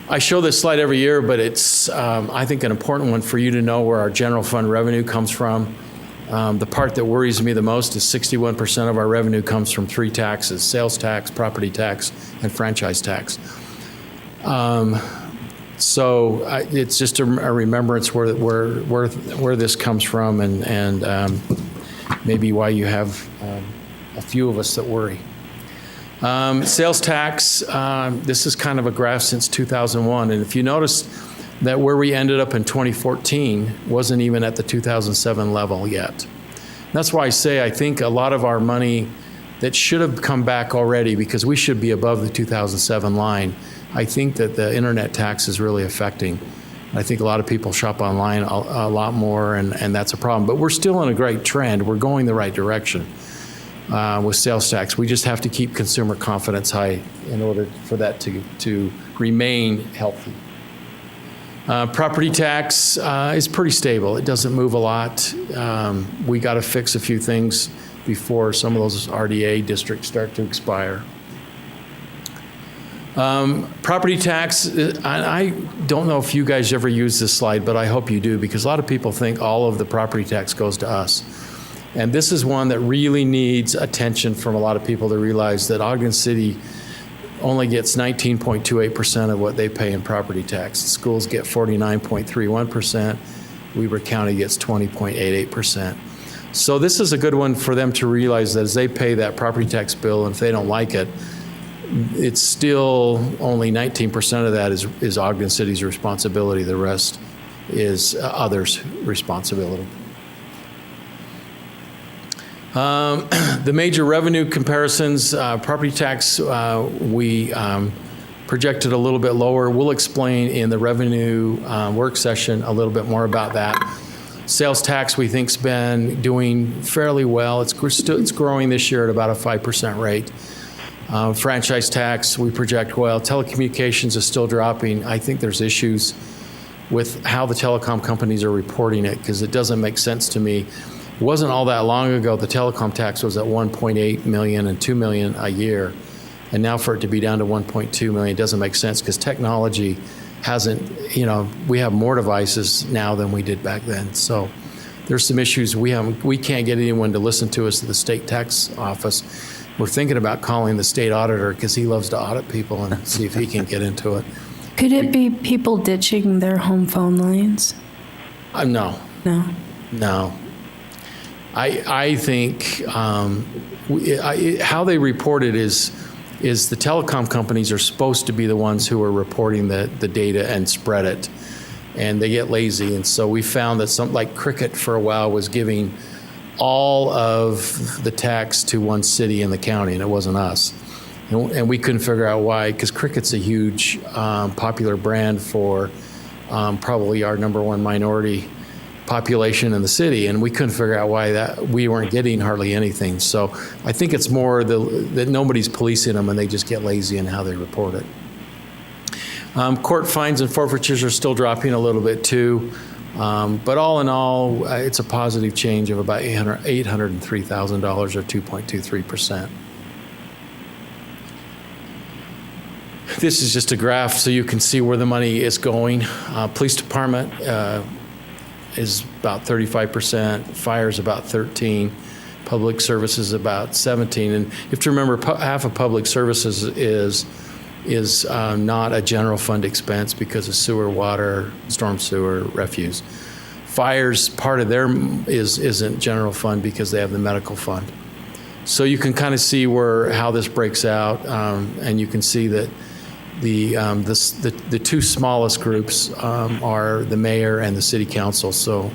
I show this slide every year, but it's, I think, an important one for you to know where our general fund revenue comes from. The part that worries me the most is 61% of our revenue comes from three taxes: sales tax, property tax, and franchise tax. So it's just a remembrance where this comes from, and maybe why you have a few of us that worry. Sales tax, this is kind of a graph since 2001, and if you notice that where we ended up in 2014 wasn't even at the 2007 level yet. That's why I say I think a lot of our money that should have come back already, because we should be above the 2007 line, I think that the internet tax is really affecting. I think a lot of people shop online a lot more, and that's a problem. But we're still in a great trend. We're going the right direction with sales tax. We just have to keep consumer confidence high in order for that to remain healthy. Property tax is pretty stable. It doesn't move a lot. We got to fix a few things before some of those RDA districts start to expire. Property tax, I don't know if you guys ever use this slide, but I hope you do, because a lot of people think all of the property tax goes to us. And this is one that really needs attention from a lot of people to realize that Ogden City only gets 19.28% of what they pay in property tax. Schools get 49.31%. Weber County gets 20.88%. So this is a good one for them to realize that as they pay that property tax bill, and if they don't like it, it's still only 19% of that is Ogden City's responsibility. The rest is others' responsibility. The major revenue comparisons, property tax, we projected a little bit lower. We'll explain in the revenue work session a little bit more about that. Sales tax, we think, has been doing fairly well. It's growing this year at about a 5% rate. Franchise tax, we project well. Telecommunications is still dropping. I think there's issues with how the telecom companies are reporting it, because it doesn't make sense to me. It wasn't all that long ago the telecom tax was at 1.8 million and 2 million a year. And now for it to be down to 1.2 million doesn't make sense, because technology hasn't, we have more devices now than we did back then. So there's some issues. We can't get anyone to listen to us at the state tax office. We're thinking about calling the state auditor, because he loves to audit people, and see if he can get into it. Could it be people ditching their home phone lines? No. No. No. I think how they report it is the telecom companies are supposed to be the ones who are reporting the data and spread it, and they get lazy. And so we found that something like Cricket for a while was giving all of the tax to one city in the county, and it wasn't us. And we couldn't figure out why, because Cricket's a huge popular brand for probably our #1 minority population in the city, and we couldn't figure out why that we weren't getting hardly anything. So I think it's more that nobody's policing them, and they just get lazy in how they report it. Court fines and forfeitures are still dropping a little bit too, but all in all, it's a positive change of about $803,000 or 2.23%. This is just a graph so you can see where the money is going. Police department is about 35%, fire is about 13%, public services about 17%. And you have to remember, half of public services is not a general fund expense because of sewer, water, storm sewer, refuse. Fire's part of their isn't general fund because they have the medical fund. So you can kind of see how this breaks out, and you can see that the two smallest groups are the mayor and the city council. So,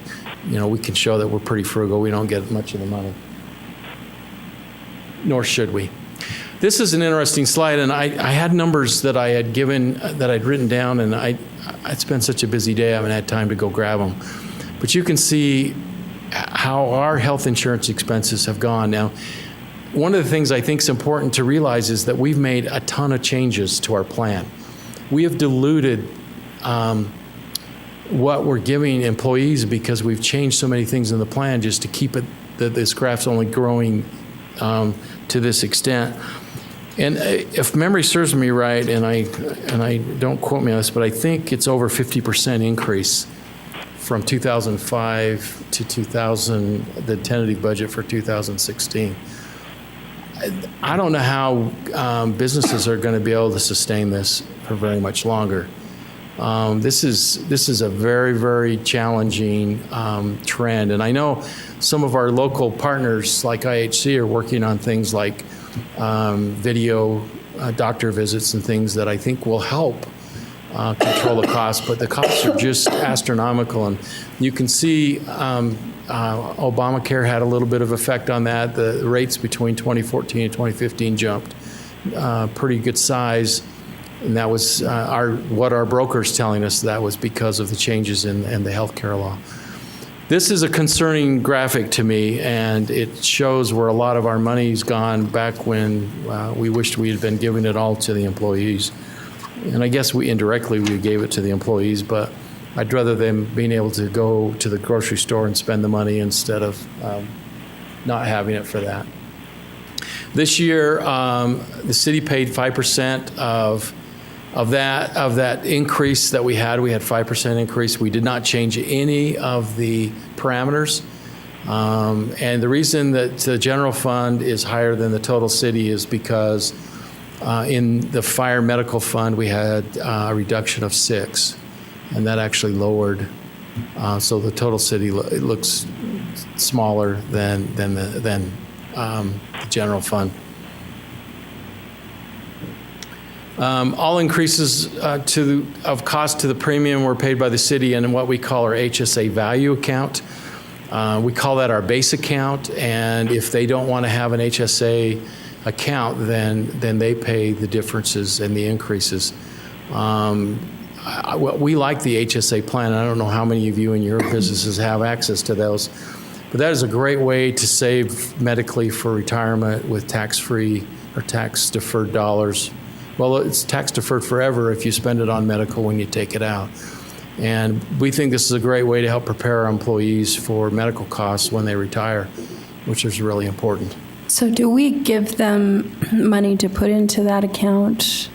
we can show that we're pretty frugal. We don't get much of the money, nor should we. This is an interesting slide, and I had numbers that I had that I'd written down, and it's been such a busy day I haven't had time to go grab them. But you can see how our health insurance expenses have gone. Now, one of the things I think is important to realize is that we've made a ton of changes to our plan. We have diluted what we're giving employees because we've changed so many things in the plan just to keep it, that this graph's only growing to this extent. And if memory serves me right, and I don't quote me on this, but I think it's over 50% increase from 2005 to 2000, the tentative budget for 2016. I don't know how businesses are going to be able to sustain this for very much longer. This is a very, very challenging trend. And I know some of our local partners like IHC are working on things like video doctor visits and things that I think will help control the costs, but the costs are just astronomical. And you can see Obamacare had a little bit of effect on that. The rates between 2014 and 2015 jumped pretty good size. And that was what our broker's telling us, that was because of the changes in the healthcare law. This is a concerning graphic to me, and it shows where a lot of our money's gone back when we wished we had been giving it all to the employees. And I guess we gave it to the employees, but I'd rather them being able to go to the grocery store and spend the money instead of not having it for that. This year, the city paid 5% of that increase that we had. We had 5% increase. We did not change any of the parameters. And the reason that the general fund is higher than the total city is because in the fire medical fund, we had a reduction of 6, and that actually lowered. So the total city it looks smaller than the general fund. All increases of cost to the premium were paid by the city in what we call our HSA value account. We call that our base account, and if they don't want to have an HSA account, then they pay the differences and the increases. We like the HSA plan. I don't know how many of you in your businesses have access to those, but that is a great way to save medically for retirement with tax-free or tax-deferred dollars. Well, it's tax-deferred forever if you spend it on medical when you take it out. And we think this is a great way to help prepare our employees for medical costs when they retire, which is really important. So do we give them money to put into that account?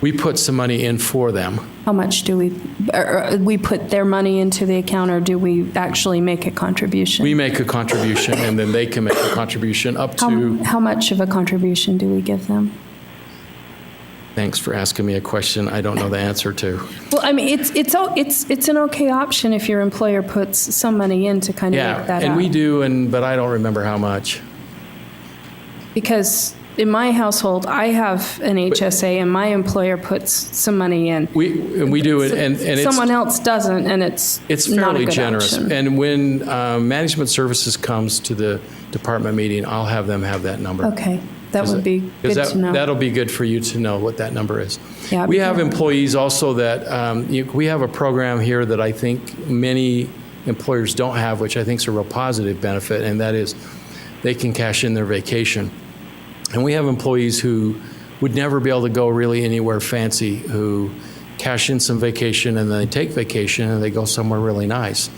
We put some money in for them. How much do we put their money into the account, or do we actually make a contribution? We make a contribution, and then they can make a contribution up to... How much of a contribution do we give them? Thanks for asking me a question I don't know the answer to. Well, I mean, it's an okay option if your employer puts some money in to kind of make that and up. we do, but I don't remember how much. Because in my household, I have an HSA, and my employer puts some money in. We do, and it's... Someone else doesn't, and it's not a fairly good generous. option. And when management services comes to the department meeting, I'll have them have that number. Okay, that would be good to know. That'll be good for you to know what that number is. Yeah, we have employees also that, we have a program here that I think many employers don't have, which I think is a real positive benefit, and that is they can cash in their vacation. And we have employees who would never be able to go really anywhere fancy, who cash in some vacation and then they take vacation and they go somewhere really nice.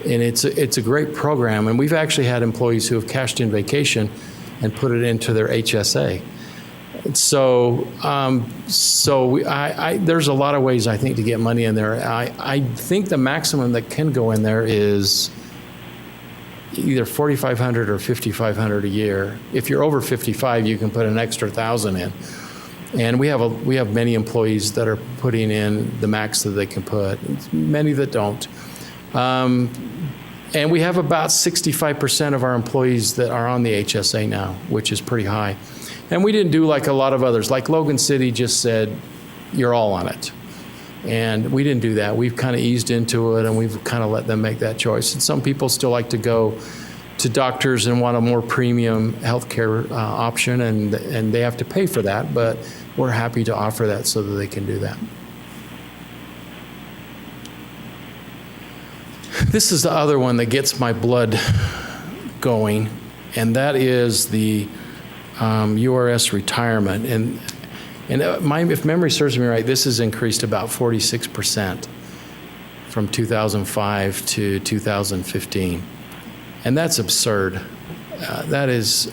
And it's a great program. And we've actually had employees who have cashed in vacation and put it into their HSA. So, there's a lot of ways I think to get money in there. I think the maximum that can go in there is either $4,500 or $5,500 a year. If you're over 55, you can put an extra 1,000 in. And we have many employees that are putting in the max that they can put. Many that don't. And we have about 65% of our employees that are on the HSA now, which is pretty high. And we didn't do like a lot of others. Like Logan City just said, you're all on it. And we didn't do that. We've kind of eased into it, and we've kind of let them make that choice. And some people still like to go to doctors and want a more premium healthcare option, and they have to pay for that, but we're happy to offer that so that they can do that. This is the other one that gets my blood going, and that is the URS retirement. And if memory serves me right, this has increased about 46% from 2005 to 2015. And that's absurd. That is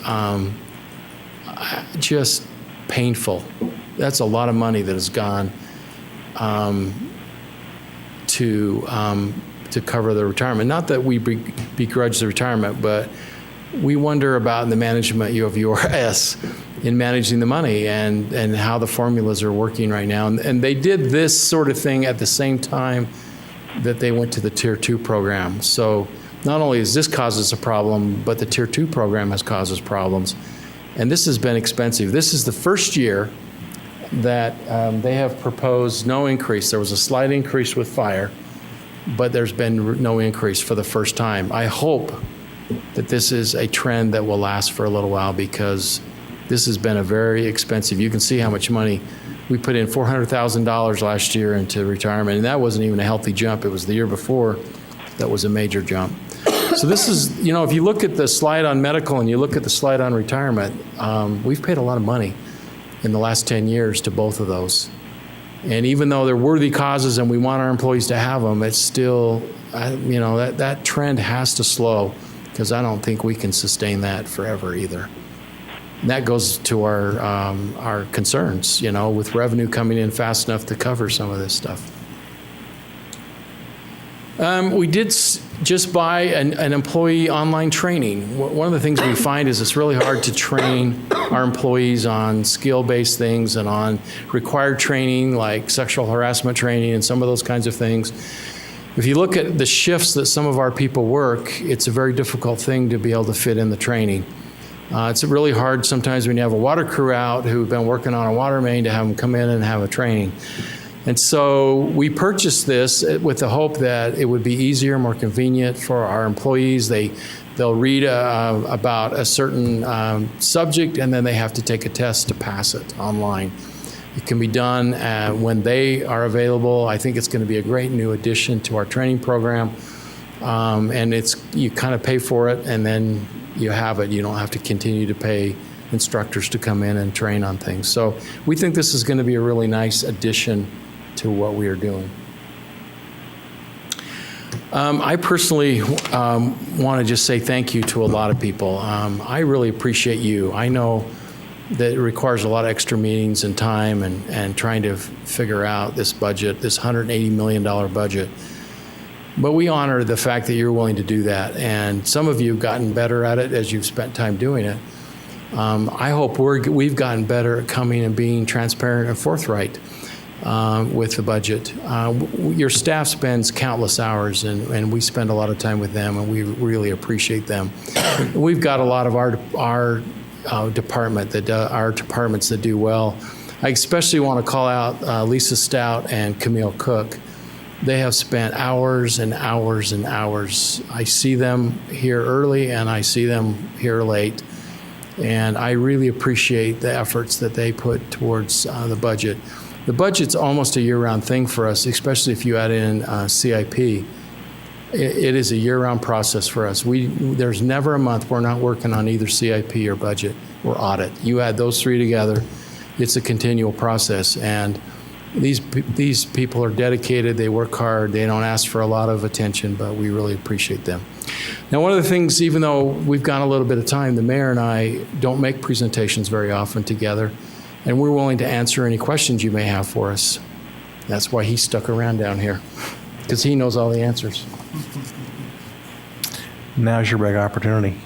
just painful. That's a lot of money that has gone to cover the retirement. Not that we begrudge the retirement, but we wonder about the management of URS in managing the money and how the formulas are working right now. And they did this sort of thing at the same time that they went to the Tier 2 program. So not only has this caused us a problem, but the Tier 2 program has caused us problems. And this has been expensive. This is the first year that they have proposed no increase. There was a slight increase with fire, but there's been no increase for the first time. I hope that this is a trend that will last for a little while, because this has been a very expensive. You can see how much money we put in, $400,000 last year into retirement, and that wasn't even a healthy jump. It was the year before that was a major jump. So this is, if you look at the slide on medical and you look at the slide on retirement, we've paid a lot of money in the last 10 years to both of those. And even though they're worthy causes and we want our employees to have them, it's still, that trend has to slow, because I don't think we can sustain that forever either. And that goes to our concerns, with revenue coming in fast enough to cover some of this stuff. We did just buy an employee online training. One of the things we find is it's really hard to train our employees on skill-based things and on required training like sexual harassment training and some of those kinds of things. If you look at the shifts that some of our people work, it's a very difficult thing to be able to fit in the training. It's really hard sometimes when you have a water crew out who've been working on a water main to have them come in and have a training. And so we purchased this with the hope that it would be easier, more convenient for our employees. They'll read about a certain subject, and then they have to take a test to pass it online. It can be done when they are available. I think it's going to be a great new addition to our training program. And you kind of pay for it, and then you have it. You don't have to continue to pay instructors to come in and train on things. So we think this is going to be a really nice addition to what we are doing. I personally want to just say thank you to a lot of people. I really appreciate you. I know that it requires a lot of extra meetings and time and trying to figure out this budget, this $180 million budget. But we honor the fact that you're willing to do that. And some of you have gotten better at it as you've spent time doing it. I hope we've gotten better at coming and being transparent and forthright with the budget. Your staff spends countless hours, and we spend a lot of time with them, and we really appreciate them. We've got a lot of our departments that do well. I especially want to call out Lisa Stout and Camille Cook. They have spent hours and hours and hours. I see them here early and I see them here late. And I really appreciate the efforts that they put towards the budget. The budget's almost a year-round thing for us, especially if you add in CIP. It is a year-round process for us. There's never a month we're not working on either CIP or budget or audit. You add those three together, it's a continual process. And these people are dedicated, they work hard, they don't ask for a lot of attention, but we really appreciate them. Now, one of the things, even though we've got a little bit of time, the mayor and I don't make presentations very often together, and we're willing to answer any questions you may have for us. That's why he stuck around down here, because he knows all the answers. Now's your big opportunity.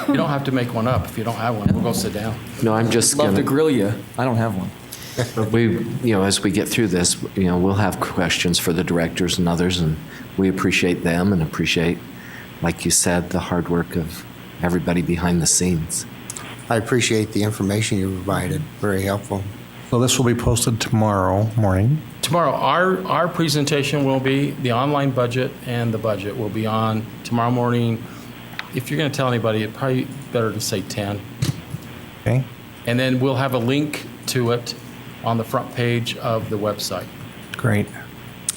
You don't have to make one up. If you don't have one, we'll go sit down. No, I'm just Love going to grill you. I don't have one. as we get through this, we'll have questions for the directors and others, and we appreciate them and appreciate, like you said, the hard work of everybody behind the scenes. I appreciate the information you provided. Very helpful. So this will be posted tomorrow morning. Tomorrow, our presentation will be, the online budget and the budget will be on tomorrow morning. If you're going to tell anybody, it's probably better to say 10. Okay. And then we'll have a link to it on the front page of the website. Great.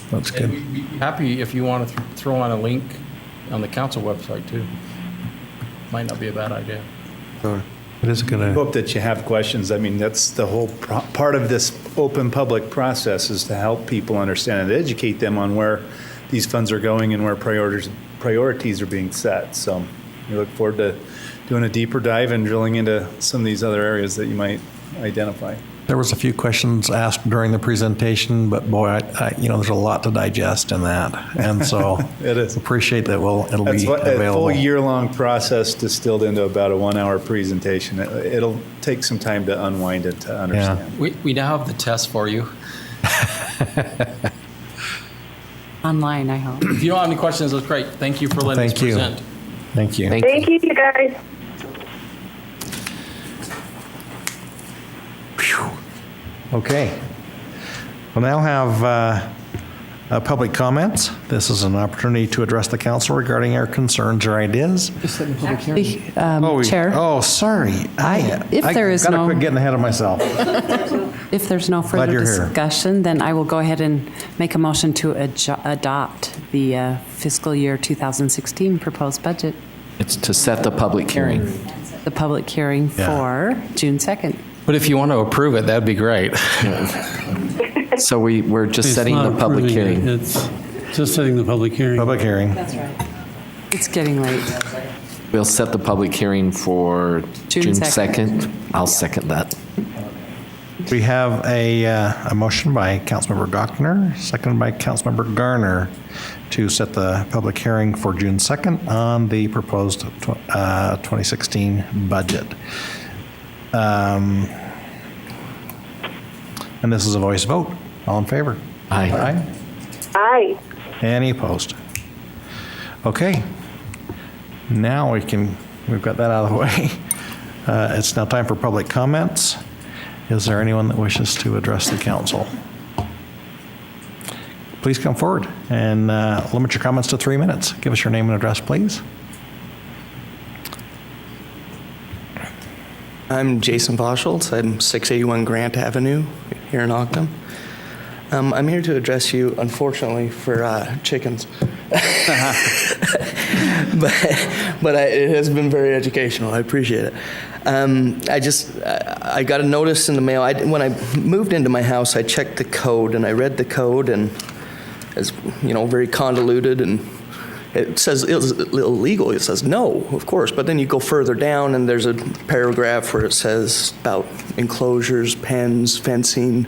That's And good. we'd be happy if you want to throw on a link on the council website too. Might not be a bad idea. Sure. It is I going to, hope that you have questions. I mean, that's the whole part of this open public process, is to help people understand and educate them on where these funds are going and where priorities are being set. So we look forward to doing a deeper dive and drilling into some of these other areas that you might identify. there was a few questions asked during the presentation, but boy, there's a lot to digest in that. And so It is. appreciate that it'll That's be what, a available. full year-long process distilled into about a 1-hour presentation. It'll take some time to unwind it to understand. We now have the test for you. Online, I hope. If you don't have any questions, that's great. Thank you for letting us Thank you. present. Thank you. Thank you, you guys. Okay. We'll now have public comments. This is an opportunity to address the council regarding our concerns or ideas. Chair, Oh, sorry. If there is gotta no- quit getting ahead of myself. if there's no Glad further you're here. discussion, then I will go ahead and make a motion to adopt the fiscal year 2016 proposed budget. It's to set the public hearing. The public hearing Yeah. for June 2nd. But if you want to approve it, that'd be great. So we're just It's setting not the public approving it. hearing. It's just setting the public hearing. Public hearing. It's getting late. We'll set the public hearing for June June 2nd. 2nd. I'll second that. We have a motion by Councilmember Gochner, seconded by Councilmember Garner, to set the public hearing for June 2nd on the proposed 2016 budget. And this is a voice vote. All in favor? Aye. Aye. Any opposed? Okay. Now we've got that out of the way. It's now time for public comments. Is there anyone that wishes to address the council? Please come forward and limit your comments to 3 minutes. Give us your name and address, please. I'm Jason Boschholtz. I'm 681 Grant Avenue here in Ogden. I'm here to address you, unfortunately, for chickens. but it has been very educational. I appreciate it. I got a notice in the mail. When I moved into my house, I checked the code, and I read the code, and it's, very convoluted, and it says it's illegal. It says no, of course, but then you go further down, and there's a paragraph where it says about enclosures, pens, fencing,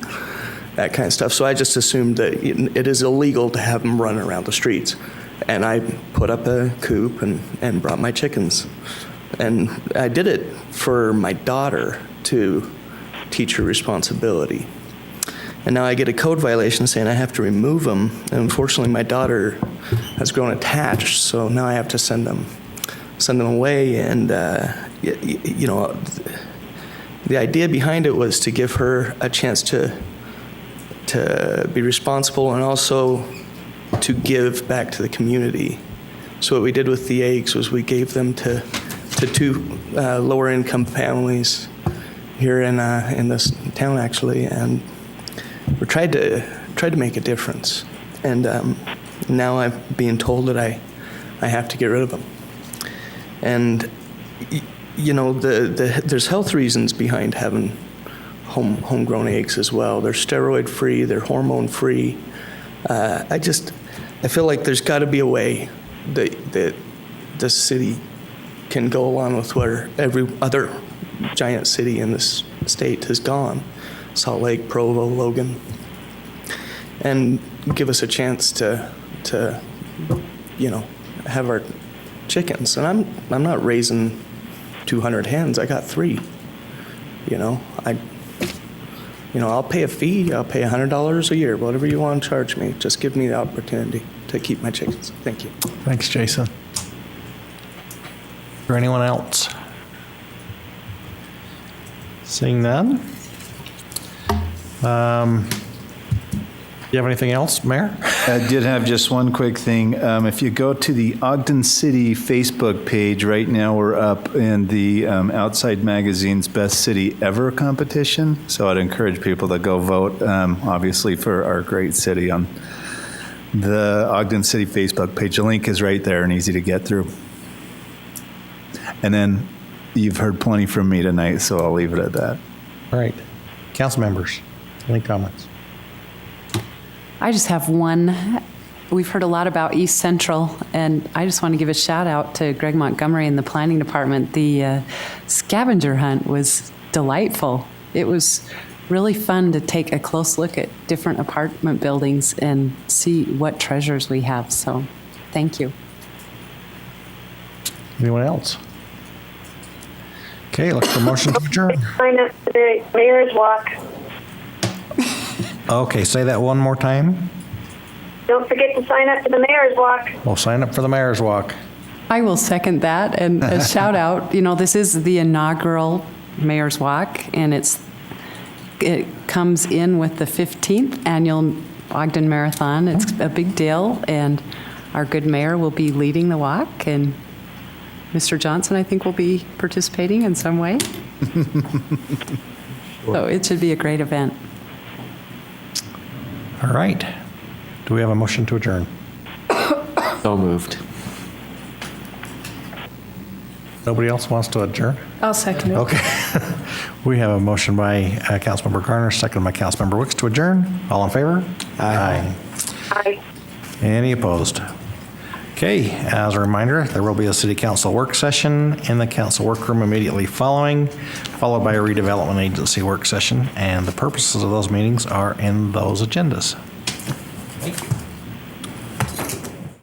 that kind of stuff. So I just assumed that it is illegal to have them run around the streets. And I put up a coop and brought my chickens. And I did it for my daughter to teach her responsibility. And now I get a code violation saying I have to remove them. And unfortunately, my daughter has grown attached, so now I have to send them away. And the idea behind it was to give her a chance to be responsible and also to give back to the community. So what we did with the eggs was we gave them to two lower income families here in this town, actually, and we tried to make a difference. And now I'm being told that I have to get rid of them. And there's health reasons behind having homegrown eggs as well. They're steroid free, they're hormone free. I feel like there's got to be a way that the city can go along with where every other giant city in this state has gone, Salt Lake, Provo, Logan, and give us a chance to have our chickens. And I'm not raising 200 hens. I got 3. I'll pay a fee. I'll pay $100 a year, whatever you want to charge me. Just give me the opportunity to keep my chickens. Thank you. Thanks, Jason. Or anyone else? Seeing none? Do you have anything else, Mayor? I did have just one quick thing. If you go to the Ogden City Facebook page, right now we're up in the Outside Magazine's Best City Ever competition. So I'd encourage people to go vote, obviously, for our great city on the Ogden City Facebook page. The link is right there and easy to get through. And then you've heard plenty from me tonight, so I'll leave it at that. All right. Council members, any comments? I just have one. We've heard a lot about East Central, and I just want to give a shout out to Greg Montgomery and the planning department. The scavenger hunt was delightful. It was really fun to take a close look at different apartment buildings and see what treasures we have. So thank you. Anyone else? Okay, look for motion to adjourn. Sign up for the Mayor's Walk. Okay, say that one more time. Don't forget to sign up for the Mayor's Walk. We'll sign up for the Mayor's Walk. I will second that, and a shout out. This is the inaugural Mayor's Walk, and it comes in with the 15th annual Ogden Marathon. It's a big deal, and our good mayor will be leading the walk, and Mr. Johnson, I think, will be participating in some way. So it should be a great event. All right. Do we have a motion to adjourn? So moved. Nobody else wants to adjourn? I'll second it. Okay. We have a motion by Councilmember Garner, second by Councilmember Wicks to adjourn. All in favor? Aye. Aye. Any opposed? Okay, as a reminder, there will be a city council work session in the council workroom immediately following, followed by a redevelopment agency work session, and the purposes of those meetings are in those agendas. Thank you.